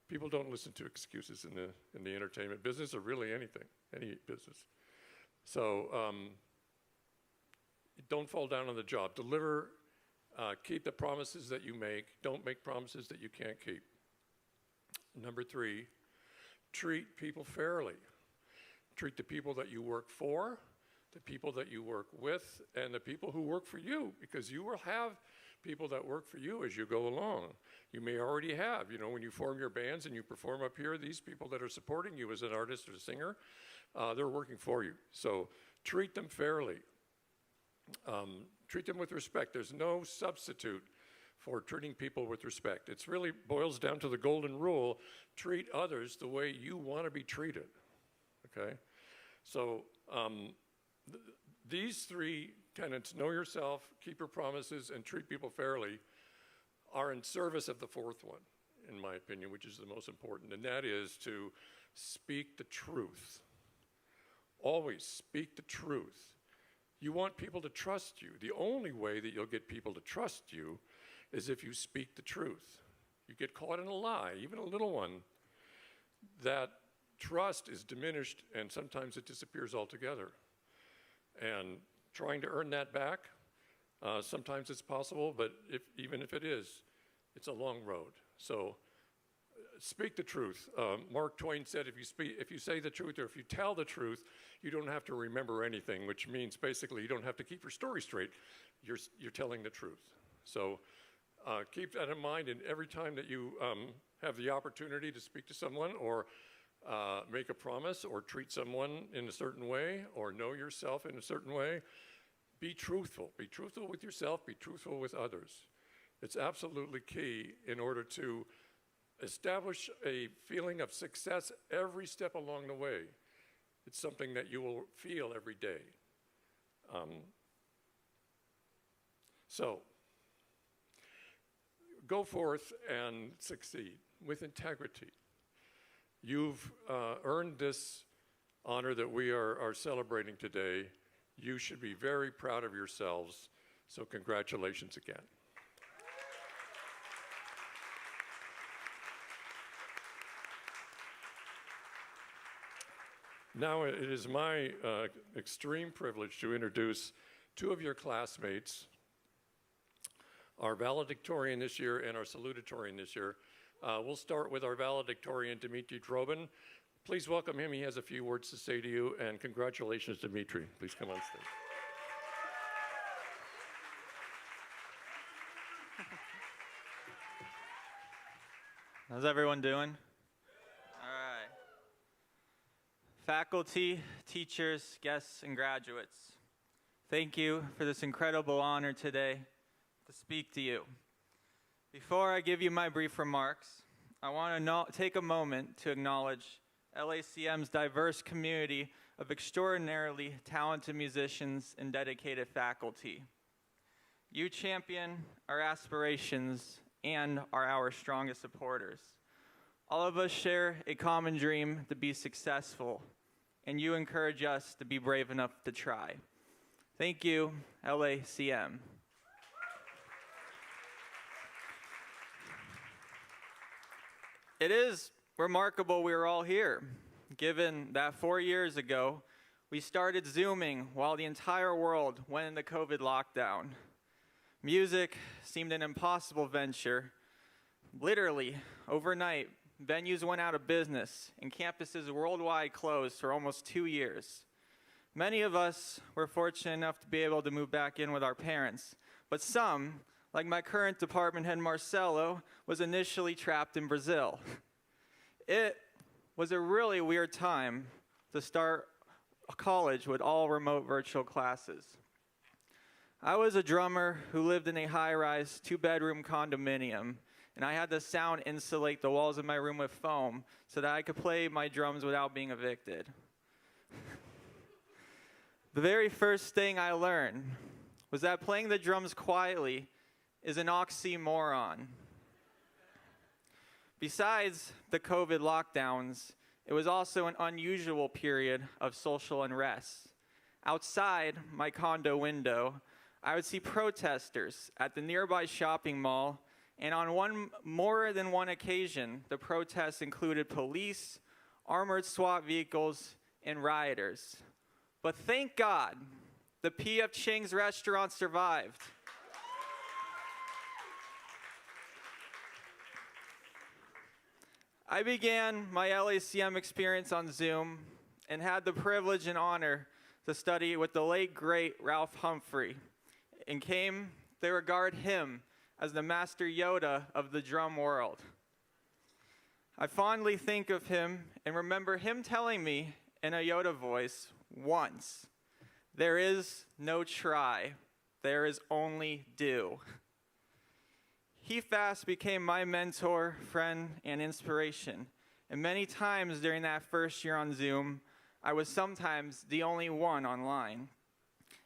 People don't listen to excuses in the entertainment business or really anything, any business. So don't fall down on the job. Deliver, keep the promises that you make. Don't make promises that you can't keep. Number 3, treat people fairly. Treat the people that you work for, the people that you work with, and the people who work for you, because you will have people that work for you as you go along. You may already have, when you form your bands and you perform up here, these people that are supporting you as an artist or singer, they're working for you. So treat them fairly. Treat them with respect. There's no substitute for treating people with respect. It really boils down to the golden rule: treat others the way you want to be treated, okay? So these 3 tenets, know yourself, keep your promises, and treat people fairly, are in service of the 4th one, in my opinion, which is the most important, and that is to speak the truth. Always speak the truth. You want people to trust you. The only way that you'll get people to trust you is if you speak the truth. You get caught in a lie, even a little one, that trust is diminished and sometimes it disappears altogether. And trying to earn that back, sometimes it's possible, but even if it is, it's a long road. So speak the truth. Mark Twain said, if you say the truth or if you tell the truth, you don't have to remember anything, which means basically you don't have to keep your story straight. You're telling the truth. So keep that in mind, and every time that you have the opportunity to speak to someone or make a promise or treat someone in a certain way or know yourself in a certain way, be truthful. Be truthful with yourself, be truthful with others. It's absolutely key in order to establish a feeling of success every step along the way. It's something that you will feel every day. So, go forth and succeed with integrity. You've earned this honor that we are celebrating today. You should be very proud of yourselves, so congratulations again. Now it is my extreme privilege to introduce 2 of your classmates, our valedictorian this year and our salutatorian this year. We'll start with our valedictorian, Dmitry Drobin. Please welcome him. He has a few words to say to you, and congratulations, Dmitry. Please come on stage. How's everyone doing? All right. Faculty, teachers, guests, and graduates, thank you for this incredible honor today to speak to you. Before I give you my brief remarks, I want to take a moment to acknowledge LACM's diverse community of extraordinarily talented musicians and dedicated faculty. You champion our aspirations and are our strongest supporters. All of us share a common dream to be successful, and you encourage us to be brave enough to try. Thank you, LACM. It is remarkable we are all here, given that 4 years ago, we started Zooming while the entire world went into COVID lockdown. Music seemed an impossible venture. Literally, overnight, venues went out of business and campuses worldwide closed for almost 2 years. Many of us were fortunate enough to be able to move back in with our parents, but some, like my current department head Marcelo, was initially trapped in Brazil. It was a really weird time to start a college with all remote virtual classes. I was a drummer who lived in a high-rise, 2-bedroom condominium, and I had to sound insulate the walls of my room with foam so that I could play my drums without being evicted. The very first thing I learned was that playing the drums quietly is an oxymoron. Besides the COVID lockdowns, it was also an unusual period of social unrest. Outside my condo window, I would see protesters at the nearby shopping mall, and on more than one occasion, the protests included police, armored SWAT vehicles, and rioters. But thank God, the P.F. Chang's restaurant survived. I began my LACM experience on Zoom and had the privilege and honor to study with the late, great Ralph Humphrey, and came to regard him as the Master Yoda of the drum world. I fondly think of him and remember him telling me in a Yoda voice once, "There is no try, there is only do." He fast became my mentor, friend, and inspiration. And many times during that first year on Zoom, I was sometimes the only one online.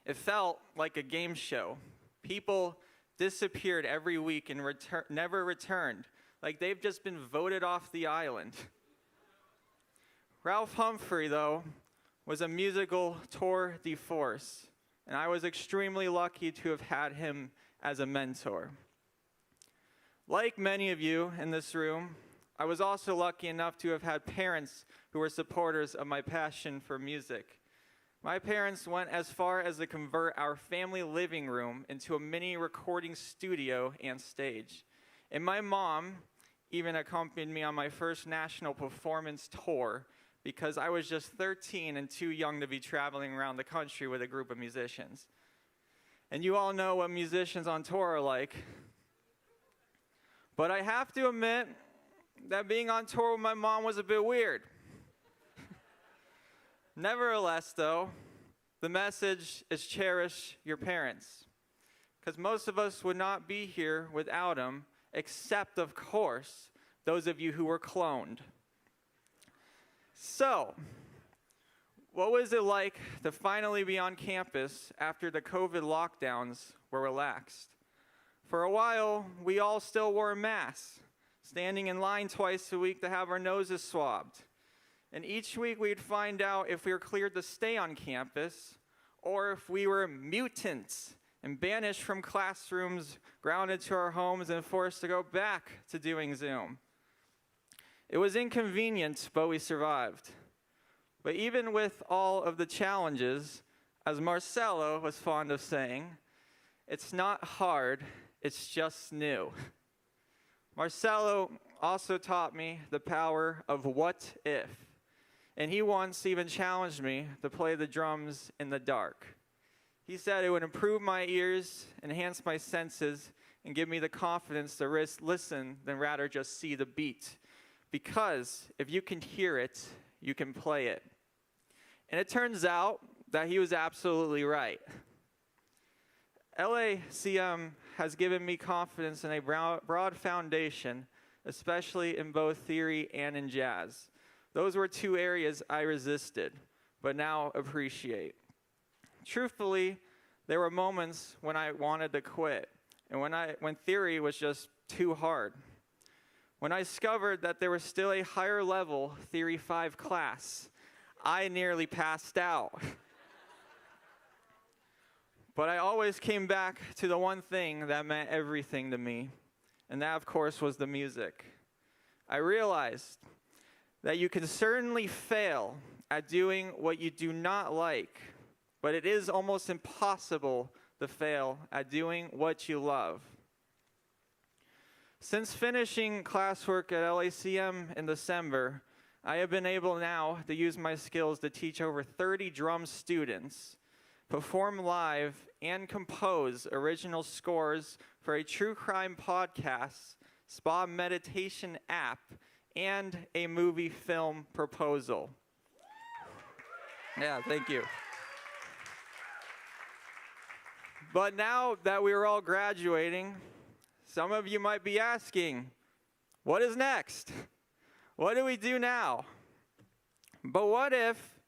It felt like a game show. People disappeared every week and never returned, like they've just been voted off the island. Ralph Humphrey, though, was a musical tour de force, and I was extremely lucky to have had him as a mentor. Like many of you in this room, I was also lucky enough to have had parents who were supporters of my passion for music. My parents went as far as to convert our family living room into a mini recording studio and stage. And my mom even accompanied me on my first national performance tour because I was just 13 and too young to be traveling around the country with a group of musicians. And you all know what musicians on tour are like. But I have to admit that being on tour with my mom was a bit weird. Nevertheless, though, the message is cherish your parents, because most of us would not be here without them, except, of course, those of you who were cloned. So, what was it like to finally be on campus after the COVID lockdowns were relaxed? For a while, we all still wore masks, standing in line twice a week to have our noses swabbed. And each week we'd find out if we were cleared to stay on campus or if we were mutants and banished from classrooms, grounded to our homes, and forced to go back to doing Zoom. It was inconvenient, but we survived. But even with all of the challenges, as Marcelo was fond of saying, it's not hard, it's just new. Marcelo also taught me the power of what if. And he once even challenged me to play the drums in the dark. He said it would improve my ears, enhance my senses, and give me the confidence to listen than rather just see the beat. Because if you can hear it, you can play it. And it turns out that he was absolutely right. LACM has given me confidence in a broad foundation, especially in both theory and in jazz. Those were two areas I resisted, but now appreciate. Truthfully, there were moments when I wanted to quit, and when theory was just too hard. when I discovered that there was still a higher level Theory 5 class. I nearly passed out. But I always came back to the one thing that meant everything to me, and that, of course, was the music. I realized that you can certainly fail at doing what you do not like, but it is almost impossible to fail at doing what you love. Since finishing classwork at LACM in December, I have been able now to use my skills to teach over 30 drum students, perform live, and compose original scores for a true crime podcast, spa meditation app, and a movie film proposal. Yeah, thank you. But now that we are all graduating, some of you might be asking, what is next? What do we do now? But what if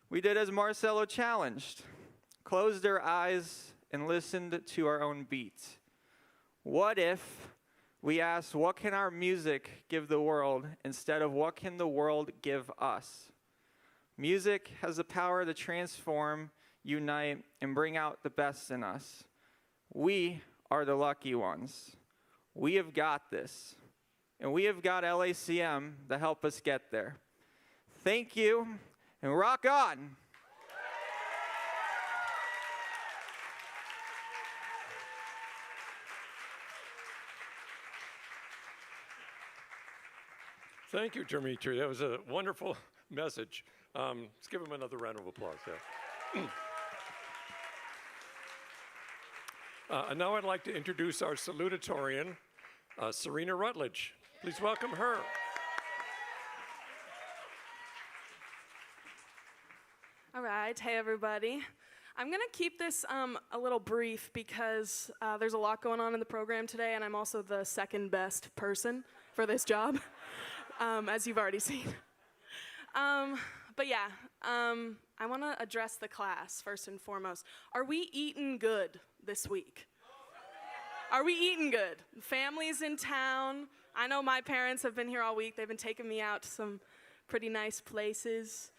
we did as Marcelo challenged, closed our eyes and listened to our own beat? What if we asked, what can our music give the world instead of what can the world give us? Music has the power to transform, unite, and bring out the best in us. We are the lucky ones. We have got this. And we have got LACM to help us get there. Thank you, and rock on! Thank you, Dimitri. That was a wonderful message. Let's give him another round of applause. Yeah. And now I'd like to introduce our salutatorian, Serena Rutledge. Please welcome her. All right, hey everybody. I'm gonna keep this a little brief because there's a lot going on in the program today, and I'm also the second best person for this job, as you've already seen. But yeah, I wanna address the class first and foremost. Are we eating good this week? Are we eating good? Families in town. I know my parents have been here all week. They've been taking me out to some pretty nice places.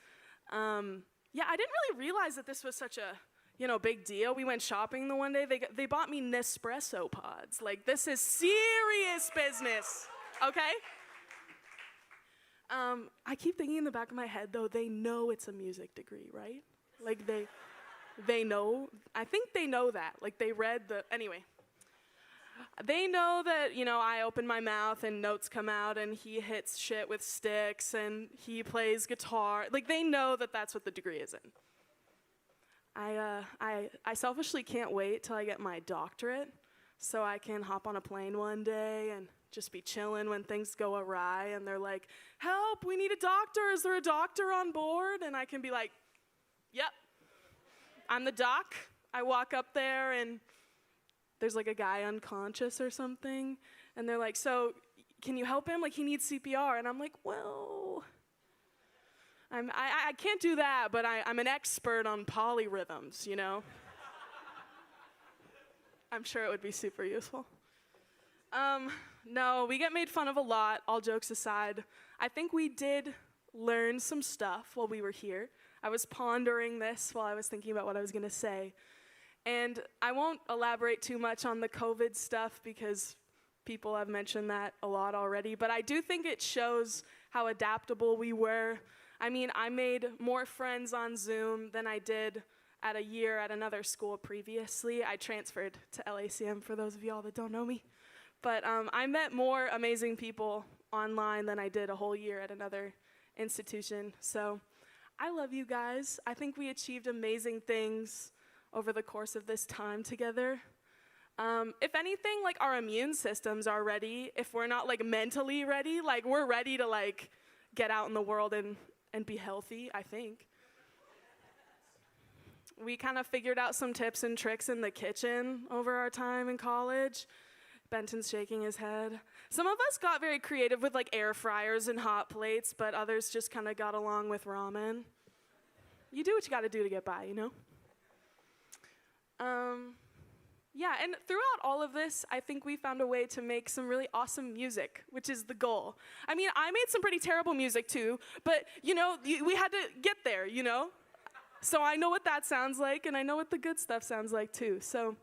Yeah, I didn't really realize that this was such a, big deal. We went shopping the one day. They bought me Nespresso pods. Like, this is serious business, okay? I keep thinking in the back of my head, though, they know it's a music degree, right? Like, they know. I think they know that. Like, they read anyway. They know that, I open my mouth and notes come out and he hits shit with sticks and he plays guitar. Like, they know that that's what the degree is in. I selfishly can't wait till I get my doctorate so I can hop on a plane one day and just be chilling when things go awry and they're like, help, we need a doctor. Is there a doctor on board? And I can be like, yep, I'm the doc. I walk up there and there's like a guy unconscious or something, and they're like, so can you help him? Like, he needs CPR. And I'm like, well, I can't do that, but I'm an expert on polyrhythms, I'm sure it would be super useful. No, we get made fun of a lot, all jokes aside. I think we did learn some stuff while we were here. I was pondering this while I was thinking about what I was going to say. And I won't elaborate too much on the COVID stuff because people have mentioned that a lot already, but I do think it shows how adaptable we were. I mean, I made more friends on Zoom than I did at a year at another school previously. I transferred to LACM for those of y'all that don't know me. But I met more amazing people online than I did a whole year at another institution. So I love you guys. I think we achieved amazing things over the course of this time together. If anything, like, our immune systems are ready. If we're not, like, mentally ready, like, we're ready to, like, get out in the world and be healthy, I think. We kind of figured out some tips and tricks in the kitchen over our time in college. Benton's shaking his head. Some of us got very creative with, like, air fryers and hot plates, but others just kind of got along with ramen. You do what you got to do to get by, Yeah, and throughout all of this, I think we found a way to make some really awesome music, which is the goal. I mean, I made some pretty terrible music too, but you know, we had to get there, you know? So I know what that sounds like, and I know what the good stuff sounds like too. So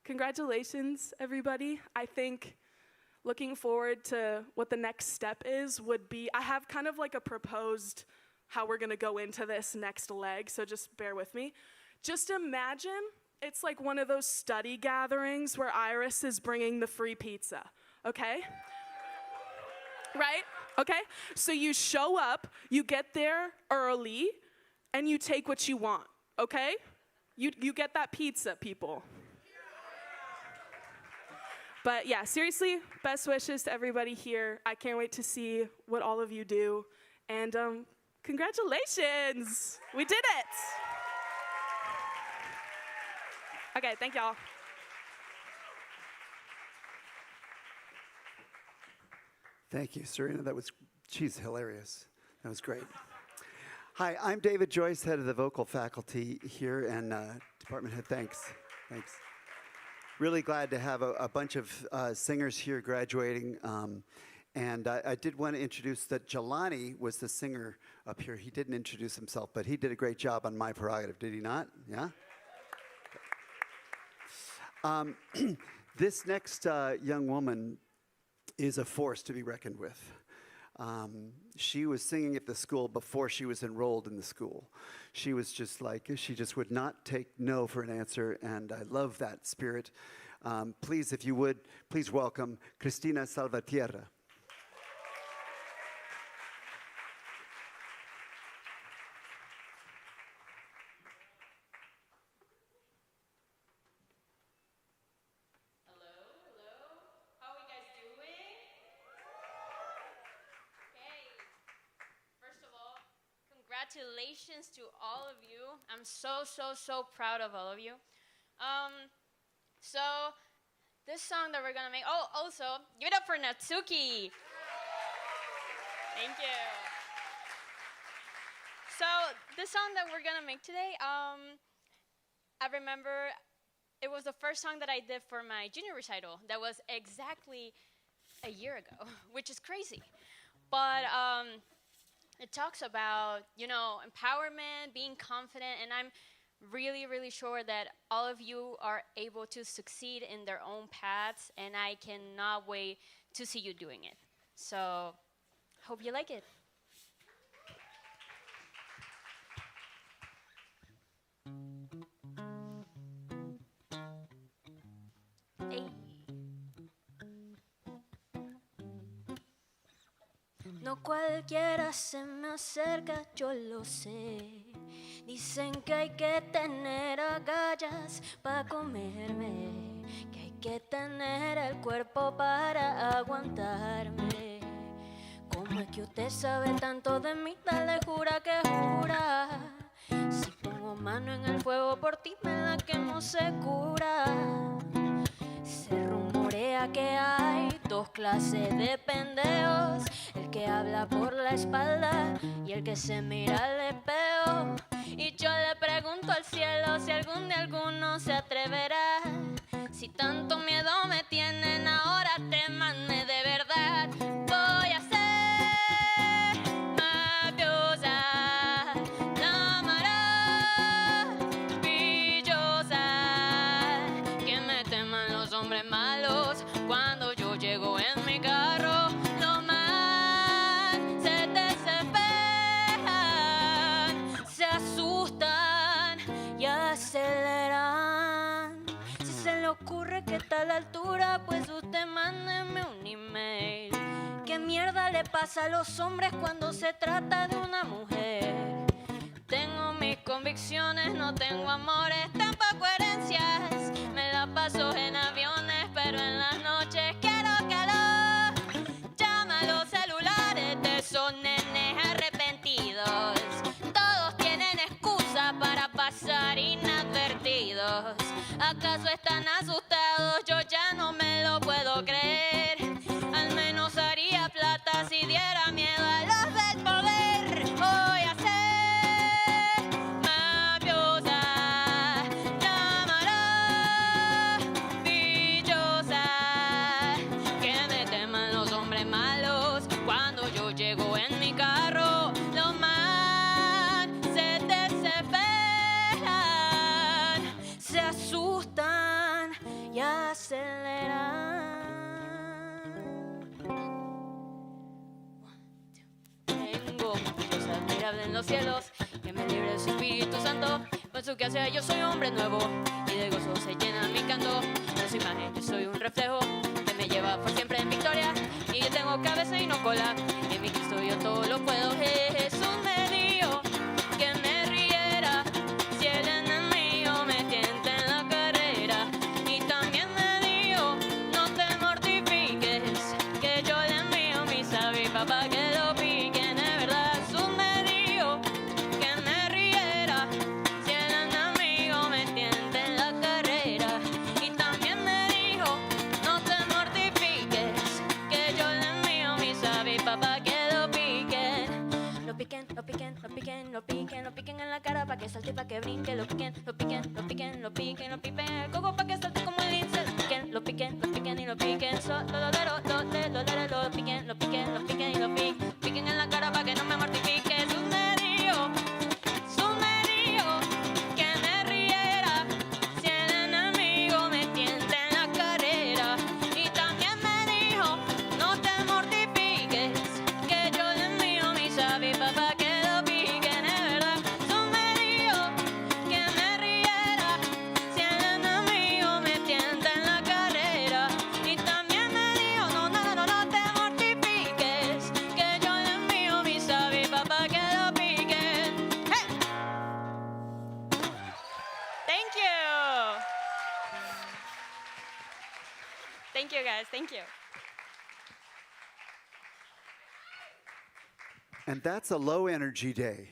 congratulations, everybody. I think looking forward to what the next step is would be, I have kind of like a proposed how we're gonna go into this next leg, so just bear with me. Just imagine it's like one of those study gatherings where Iris is bringing the free pizza, okay? Right? Okay? So you show up, you get there early, and you take what you want, okay? You get that pizza, people. But yeah, seriously, best wishes to everybody here. I can't wait to see what all of you do. And congratulations! We did it! Okay, thank y'all. Thank you, Serena. She's hilarious. That was great. Hi, I'm David Joyce, head of the vocal faculty here, and department head, thanks. Really glad to have a bunch of singers here graduating. And I did want to introduce that Jelani was the singer up here. He didn't introduce himself, but he did a great job on My Prerogative, did he not? Yeah? This next young woman is a force to be reckoned with. She was singing at the school before she was enrolled in the school. She was just like, she just would not take no for an answer, and I love that spirit. Please, if you would, please welcome Cristina Salvatierra. Congratulations to all of you. I'm so proud of all of you. So this song that we're gonna make, oh, also, give it up for Natsuki. Thank you. So this song that we're gonna make today, I remember it was the first song that I did for my junior recital. That was exactly a year ago, which is crazy. But it talks about, you know, empowerment, being confident, and I'm really sure that all of you are able to succeed in their own paths, and I cannot wait to see you doing it. So, hope you like it. Hey. No cualquiera se me acerca, yo lo sé. Dicen que hay que tener agallas para comerme, que hay que tener el cuerpo para aguantarme. ¿Cómo es que usted sabe tanto de mí? Dale, jura que jura. Si pongo mano en el fuego por ti, me da que no se cura. Se rumorea que hay dos clases de pendejos, el que habla por la espalda y el que se mira al espejo. Y yo le pregunto al cielo si algún día alguno se atreverá. Si tanto miedo me tienen, ahora témanme de verdad. Voy a ser mafiosa, la maravillosa, que me teman los hombres malos cuando yo llego en mi carro. Lo más se desesperan, se asustan y aceleran. Si se le ocurre que está a la altura, pues usted mándeme un email. ¿Qué mierda le pasa a los hombres cuando se trata de una mujer? Tengo mis convicciones, no tengo amores, tampoco herencias. Me la paso en aviones, pero en las noches quiero calor. Llama a los celulares de esos nenes arrepentidos. Todos tienen excusa para pasar inadvertidos. ¿Acaso están asustados? Yo ya no me lo puedo creer. Al menos haría plata si diera miedo a los del poder. Voy a ser mafiosa, la los cielos, que me libre de su Espíritu Santo. Con su gracia yo soy hombre nuevo y de gozo se llena mi canto. De su imagen yo soy un reflejo que me lleva por siempre en victoria. Y yo tengo cabeza y no cola, en mi Cristo yo todo lo puedo. Jesús me dijo que me riera si el enemigo me tienta en la carrera. Y también me dijo, no te mortifiques, que yo le envío mi sabi papá que lo piquen. Es verdad, Jesús me dijo que me riera si el enemigo me tienta en la carrera. Y también me dijo, no te mortifiques, que yo le envío mi sabi papá que lo piquen. Lo piquen, lo piquen, lo piquen, lo piquen, lo piquen en la cara pa' que salte, pa' que brinque. Lo piquen, lo piquen, lo piquen, lo piquen, lo piquen el coco pa' que salte como el lince. Lo piquen, lo piquen y lo piquen. Lo piquen, lo piquen, lo piquen y lo piquen. Piquen en la cara pa' que no me mortifique. Jesús me dijo que me riera si el enemigo me tienta en la carrera. Y también me dijo, no te mortifiques, que yo le envío mi sabi papá que lo piquen. Es verdad, Jesús me dijo que me riera si el enemigo me tienta en la carrera. Y también me dijo, no te mortifiques, que yo le envío mi sabi papá que lo piquen. Hey. Thank you. Thank you guys, thank you. And that's a low energy day.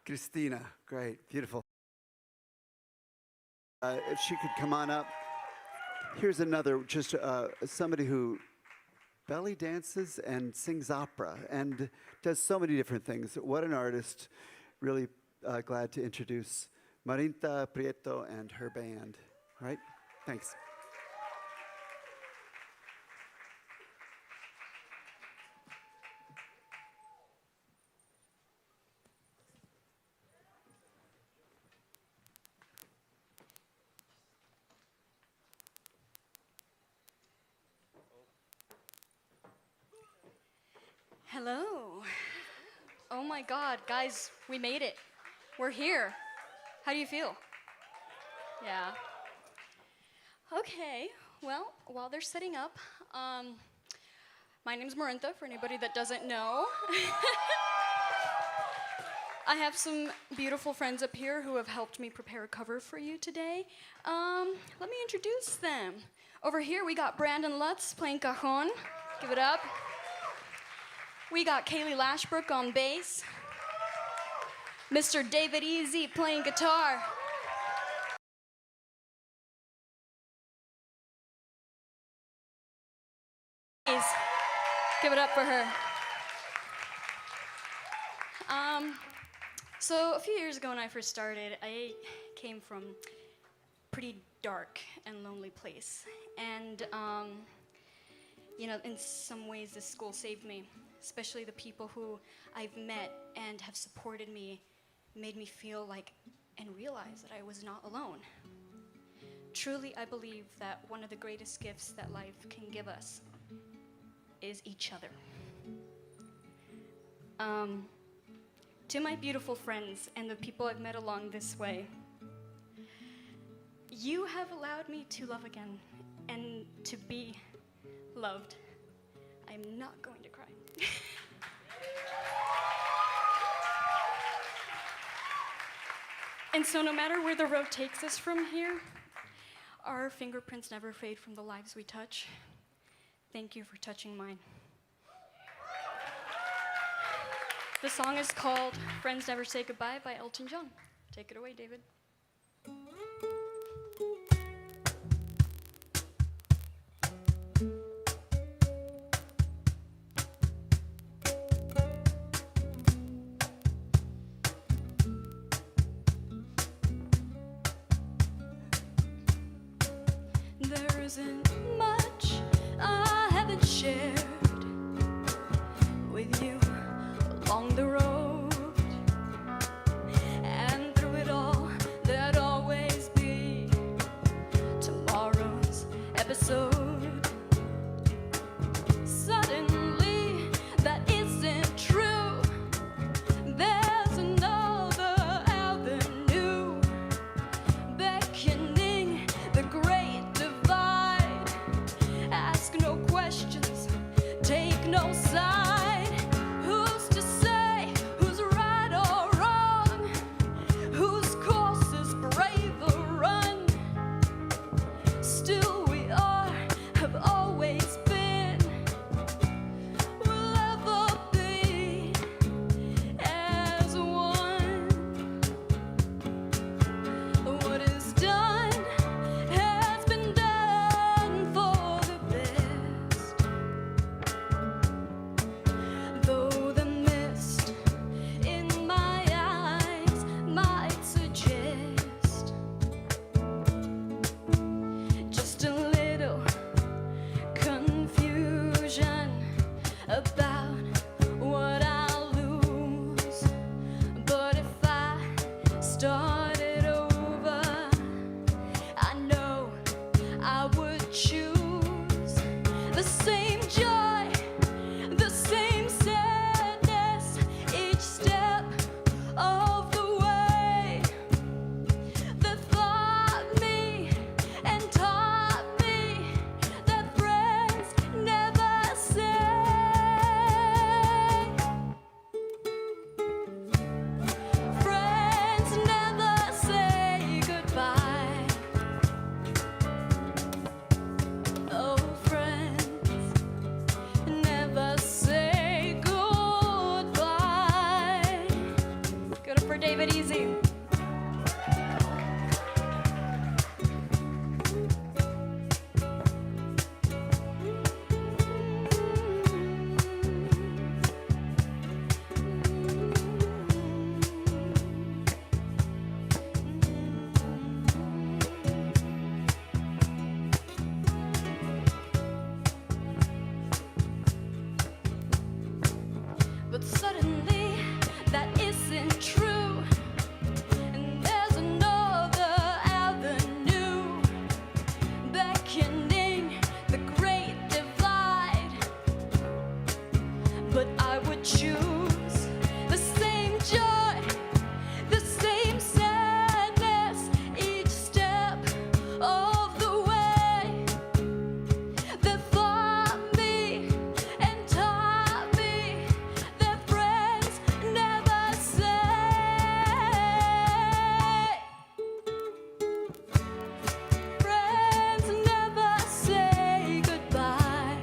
Christina, great, beautiful. If she could come on up. Here's another, just somebody who belly dances and sings opera and does so many different things. What an artist. Really glad to introduce Marinta Prieto and her band. All right, thanks. Hello. Oh my God, guys, we made it. We're here. How do you feel? Yeah. Okay, well, while they're setting up, my name's Marinta, for anybody that doesn't know. I have some beautiful friends up here who have helped me prepare a cover for you today. Let me introduce them. Over here, we got Brandon Lutz playing cajon. Give it up. We got Kaylee Lashbrook on bass. Mr. David Easy playing guitar. Please, give it up for her. So a few years ago when I first started, I came from a pretty dark and lonely place. And, you know, in some ways this school saved me. Especially the people who I've met and have supported me, made me feel like and realize that I was not alone. Truly, I believe that one of the greatest gifts that life can give us is each other. To my beautiful friends and the people I've met along this way, you have allowed me to love again and to be loved. I'm not going to cry. And so no matter where the road takes us from here, our fingerprints never fade from the lives we touch. Thank you for touching mine. The song is called Friends Never Say Goodbye by Elton John. Take it away, David. There isn't much I haven't shared with you along the road, and through it all there'd always be tomorrow's episode. Suddenly that isn't true, that isn't true. And there's another avenue beckoning the great divide. But I would choose the same joy, the same sadness each step of the way. That fought me and taught me that friends never say. Friends never say goodbye.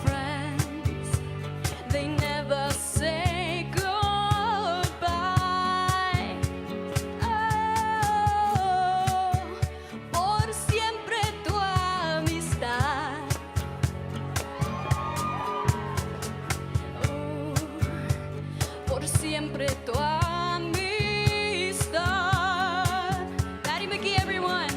Friends, they never say goodbye. Oh, por siempre tu amistad. Oh, por siempre tu amistad. Maddie McGee, everyone.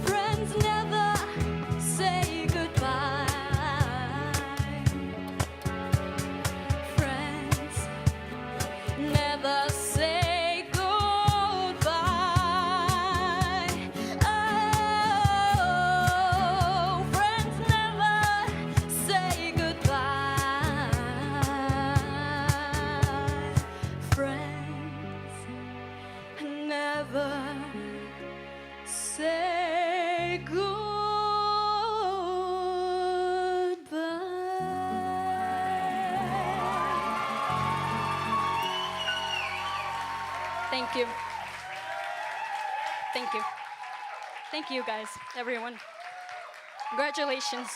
Friends never say goodbye. Friends never say goodbye. Oh, friends never say goodbye. Friends never say goodbye. Thank you. Thank you. Thank you, guys, everyone. Congratulations.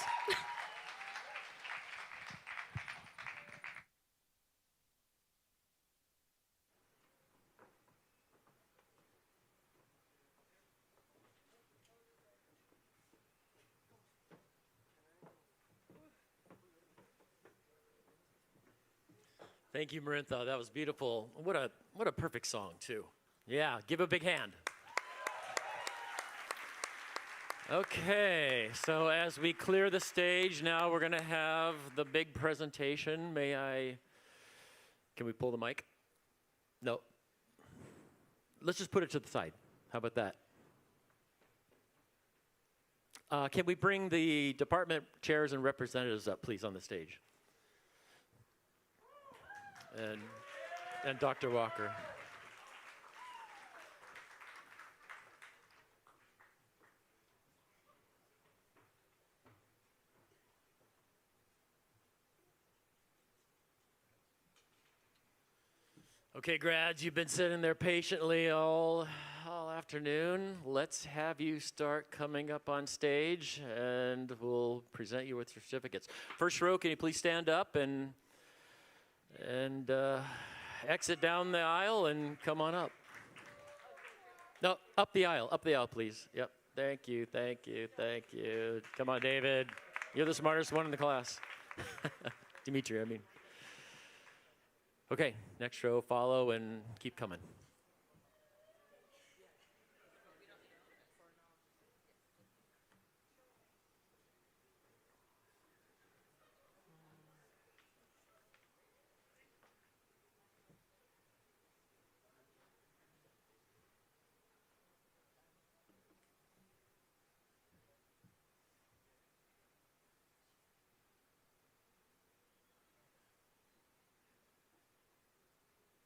Thank you, Marintha. That was beautiful. What a perfect song, too. Yeah, give a big hand. Okay, so as we clear the stage, now we're going to have the big presentation. Can we pull the mic? No. Let's just put it to the side. How about that? Can we bring the department chairs and representatives up, please, on the stage? And Dr. Walker. Okay, grads, you've been sitting there patiently all afternoon. Let's have you start coming up on stage, and we'll present you with certificates. First row, can you please stand up and exit down the aisle and come on up. No, up the aisle, please. Yep, thank you. Come on, David. You're the smartest one in the class. Dimitri, I mean. Okay, next row, follow and keep coming.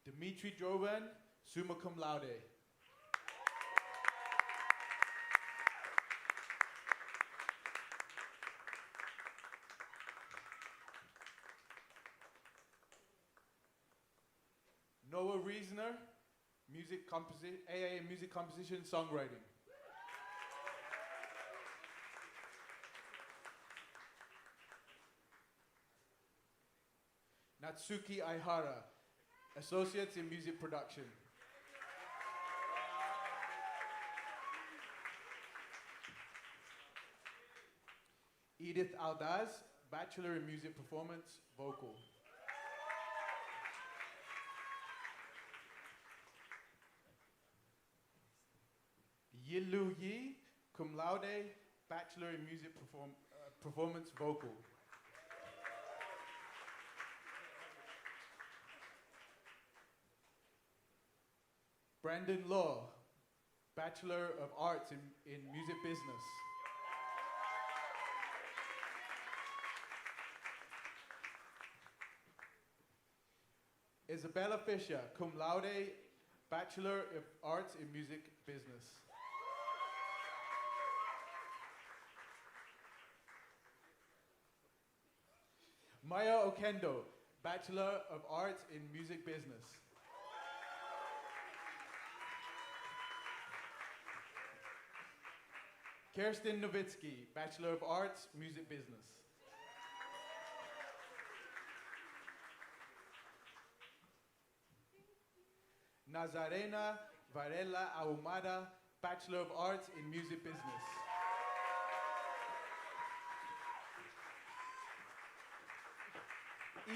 Dimitri Drovan, summa cum laude. Noah Reasoner, AA in music composition, songwriting. Natsuki Aihara, Associates in Music Production. Edith Aldaz, Bachelor in Music Performance, Vocal. Yilu Yi, Cum Laude, Bachelor in Music Performance, Vocal. Brandon Law, Bachelor of Arts in Music Business. Isabella Fisher, Cum Laude, Bachelor of Arts in Music Business. Maya Okendo, Bachelor of Arts in Music Business. Kirsten Novitsky, Bachelor of Arts, Music Business. Nazarena Varela Ahumada, Bachelor of Arts in Music Business.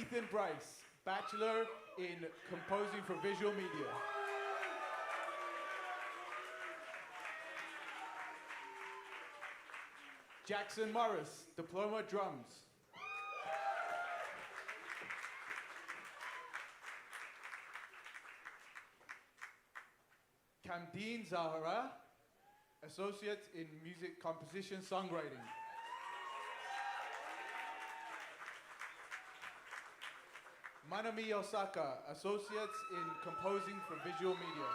Ethan Bryce, Bachelor in Composing for Visual Media. Jackson Morris, Diploma Drums. Kamdeen Zahara, Associate in Music Composition Songwriting. Manami Osaka, Associates in Composing for Visual Media.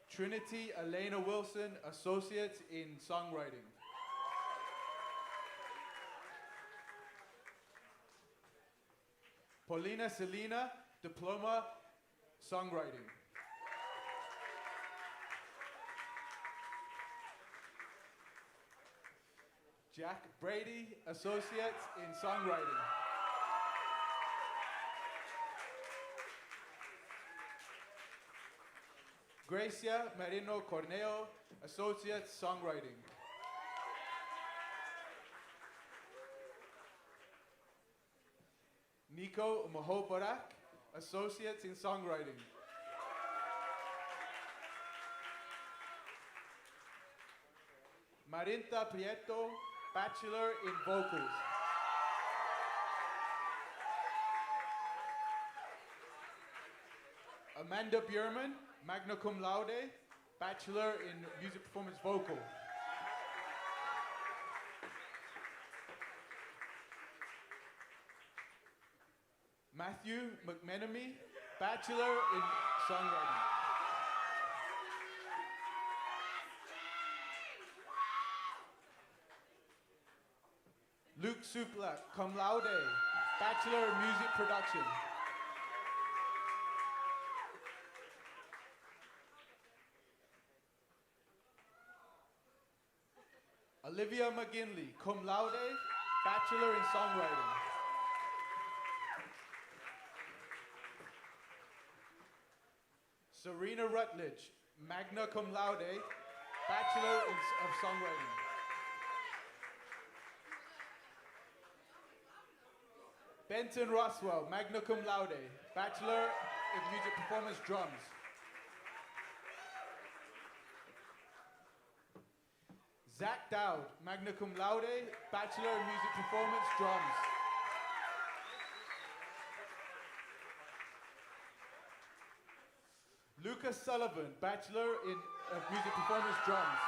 Trinity Elena Wilson, Associate in Songwriting. Paulina Selena, Diploma Songwriting. Jack Brady, Associate in Songwriting. Gracia Marino Corneo, Associate Songwriting. Nico Mahobarak, Associates in Songwriting. Marinta Prieto, Bachelor in Vocals. Amanda Bierman, Magna Cum Laude, Bachelor in Music Performance Vocal. Matthew McMenemy, Bachelor in Songwriting. Luke Supla, Cum Laude, Bachelor in Music Production. Olivia McGinley, Cum Laude, Bachelor in Songwriting. Serena Rutledge, Magna Cum Laude, Bachelor of Songwriting. Benton Roswell, Magna Cum Laude, Bachelor in Music Performance Drums. Zach Dowd, Magna Cum Laude, Bachelor in Music Performance Drums. Lucas Sullivan, Bachelor in Music Performance Drums.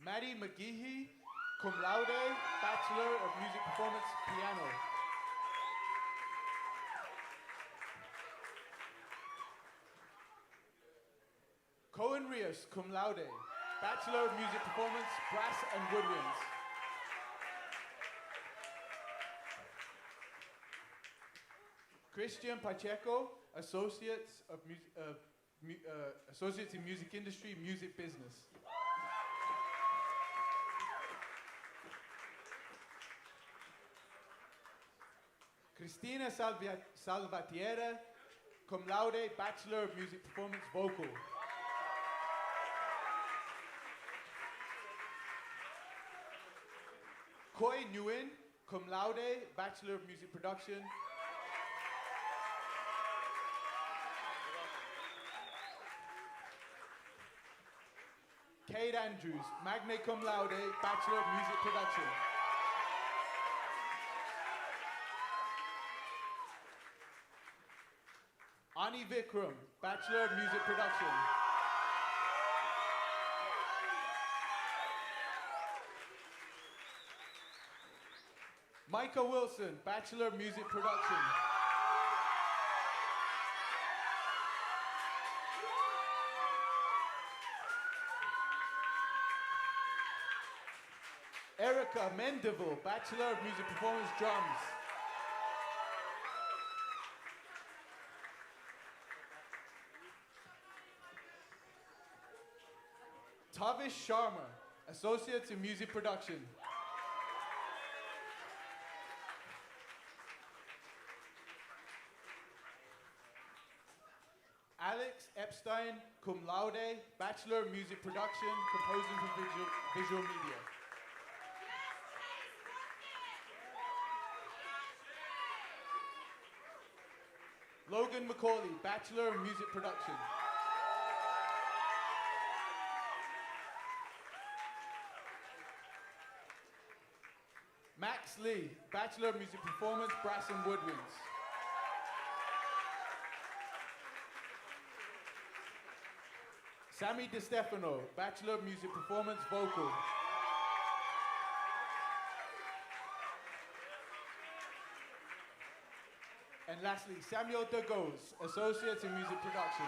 Maddie McGeehee, Cum Laude, Bachelor of Music Performance Piano. Cohen Rios, Cum Laude, Bachelor of Music Performance Brass and Woodwinds. Christian Pacheco, Associates of Associates in Music Industry, Music Business. Cristina Salvatiere, cum laude, Bachelor of Music Performance Vocal. Koi Nguyen, cum laude, Bachelor of Music Production. Kate Andrews, magna cum laude, Bachelor of Music Production. Ani Vikram, Bachelor of Music Production. Micah Wilson, Bachelor of Music Production. Erica Mendeville, Bachelor of Music Performance Drums. Tavish Sharma, Associates in Music Production. Alex Epstein, cum laude, Bachelor of Music Production, composing for visual media. Logan McCauley, Bachelor of Music Production. Max Lee, Bachelor of Music Performance, Brass and Woodwinds. Sammy DeStefano, Bachelor of Music Performance, Vocal. And lastly, Samuel Dagos, Associates in Music Production.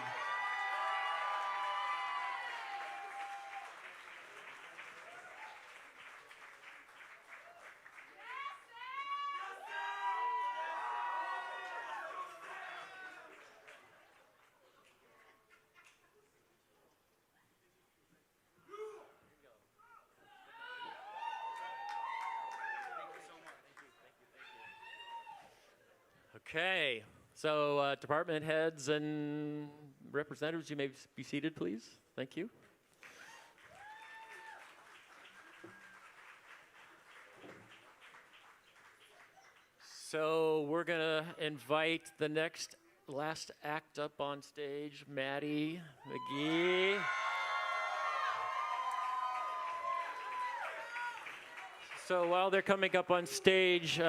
Okay, so department heads and representatives, you may be seated, please. Thank you. So we're gonna invite the last act up on stage, Maddie McGee. So while they're coming up on stage,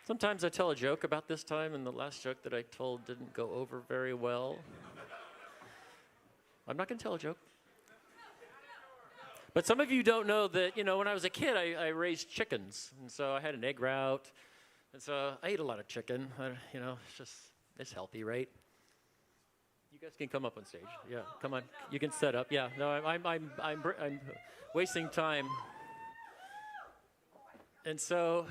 sometimes I tell a joke about this time, and the last joke that I told didn't go over very well. I'm not going to tell a joke. But some of you don't know that, when I was a kid, I raised chickens. And so I had an egg route. And so I ate a lot of chicken. It's healthy, right? You guys can come up on stage. Yeah, come on. You can set up. Yeah, no, I'm wasting time. And so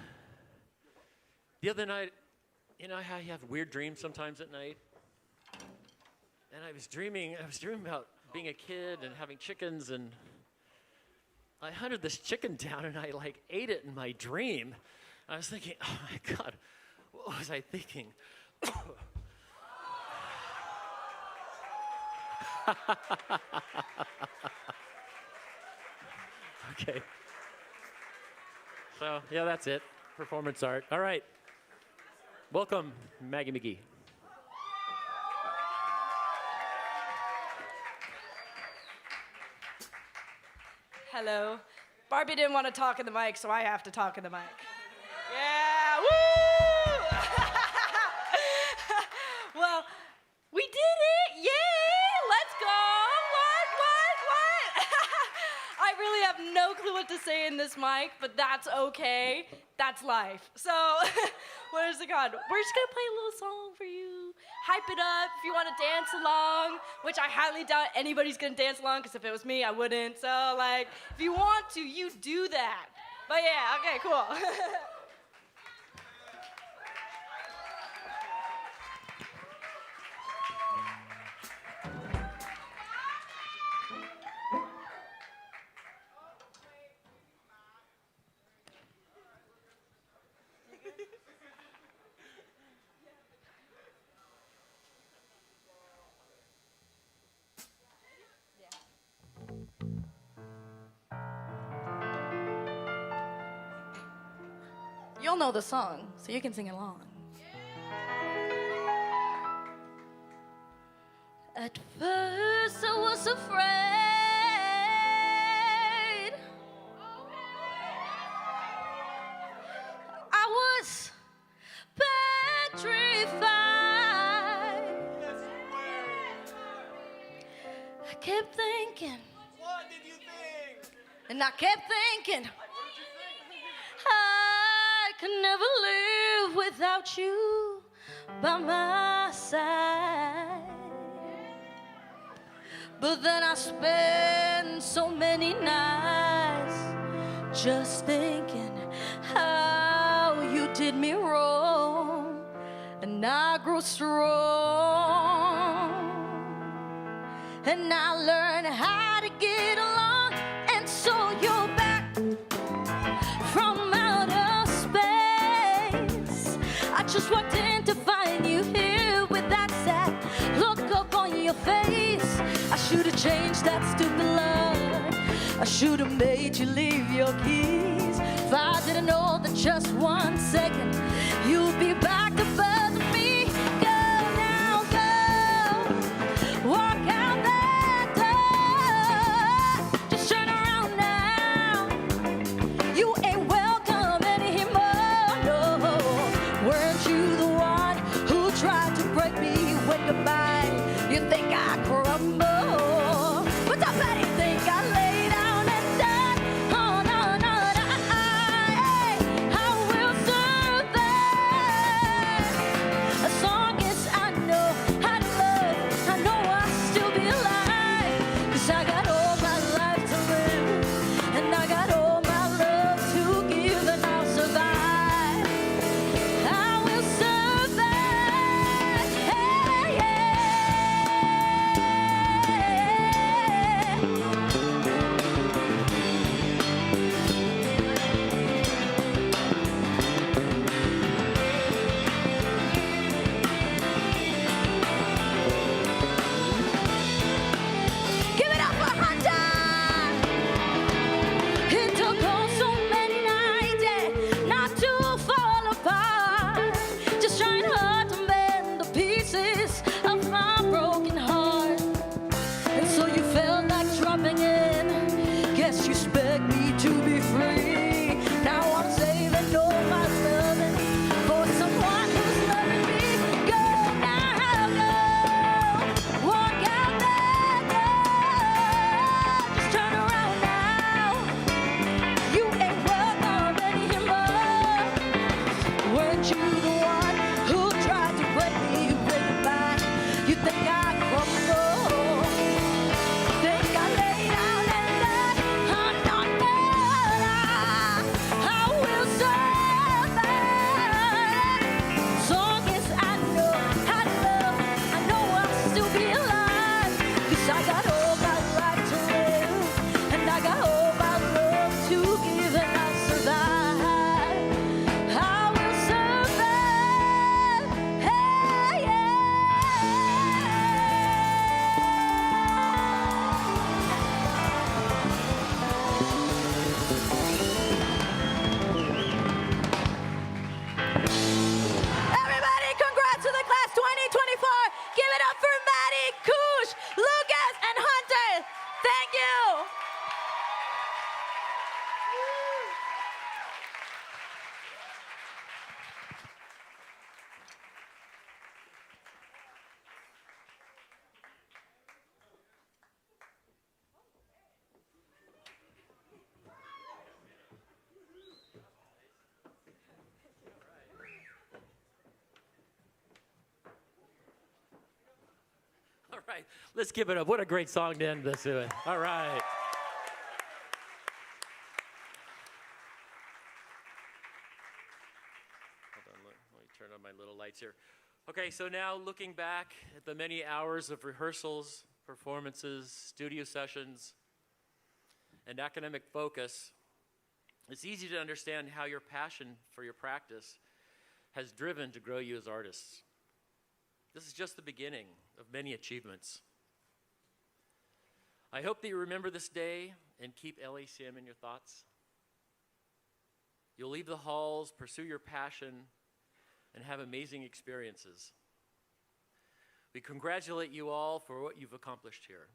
the other night, how you have weird dreams sometimes at night? And I was dreaming about being a kid and having chickens, and I hunted this chicken down and I ate it in my dream. I was thinking, oh my God, what was I thinking? Okay. So, yeah, that's it. Performance art. All right. Welcome, Maggie McGee. Hello. Barbie didn't want to talk in the mic, so I have to talk in the mic. Yeah, woo! Well, we did it! Yay! Let's go! What? I really have no clue what to say in this mic, but that's okay. That's life. So, what is it called? We're just gonna play a little song for you. Hype it up if you want to dance along, which I highly doubt anybody's gonna dance along, because if it was me, I wouldn't. So, if you want to, you do that. But yeah, okay, cool. all know the song, so you can sing along. At first I was afraid. I was petrified. I kept thinking. What did you think? And I kept thinking. I could never live without you by my side. But then I spent so many nights just thinking how you did me wrong, and I grew strong, and I learned how to get along, and so you're back from outer space. I just walked in to find you here with that sad look up on your face. I should have changed that stupid love. I should have made you leave your keys. If I didn't know that just 1 second you'd be back to bother me. Go now, go. Walk out that door. Just turn around now. You ain't welcome anymore. No. Weren't you the one who tried to break me when goodbye? You think I crumble? But I bet you think I lay down and die. Oh no, no, no, I will survive. As long as I know how to love, I know I'll still be alive. 'Cause I got all my life to live, and I got all my love to give, and I'll survive. I will survive. Hey, yeah. Give it up for Hunter! It took all so many nights, yeah, not to fall apart. Just trying hard to mend the pieces of my broken heart. And so you felt like dropping in. Guess you expect me to be free. Now I'm saving all my loving for someone who's loving me. Go now, go. Walk out that door. Just turn around now. You ain't welcome anymore. Weren't you the one who tried to break me with goodbye? You think I crumble? Think I lay down and die? Oh, no, no, I will survive. As long as I know how to love, I know I'll still be alive. 'Cause I got all my life to live, and I got all my love to give, and I'll survive. I will survive. Hey, yeah. Everybody, congrats to the class 2024. Give it up for Maddie, Koosh, Lucas, and Hunter. Thank you. All right, let's give it up. What a great song to end this with. All right. Hold on, let me turn on my little lights here. Okay, so now looking back at the many hours of rehearsals, performances, studio sessions, and academic focus, it's easy to understand how your passion for your practice has driven to grow you as artists. This is just the beginning of many achievements. I hope that you remember this day and keep LACM in your thoughts. You'll leave the halls, pursue your passion, and have amazing experiences. We congratulate you all for what you've accomplished here.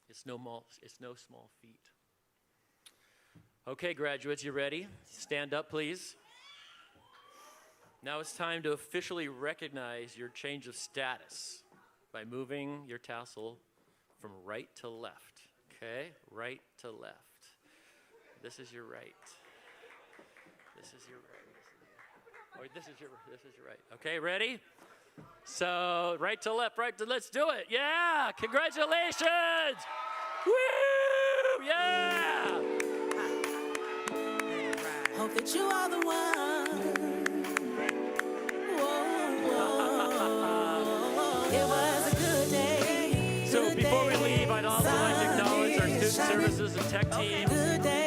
It's no small feat. Okay, graduates, you ready? Stand up, please. Now it's time to officially recognize your change of status by moving your tassel from right to left. Okay, right to left. This is your right. This is your right. Oh, this is your right. Okay, ready? So right to left, let's do it. Yeah, congratulations. Woo, yeah. Hope that you are the one. Whoa. It was a good day. So before we leave, I'd also like to acknowledge our student services and tech team. Good day.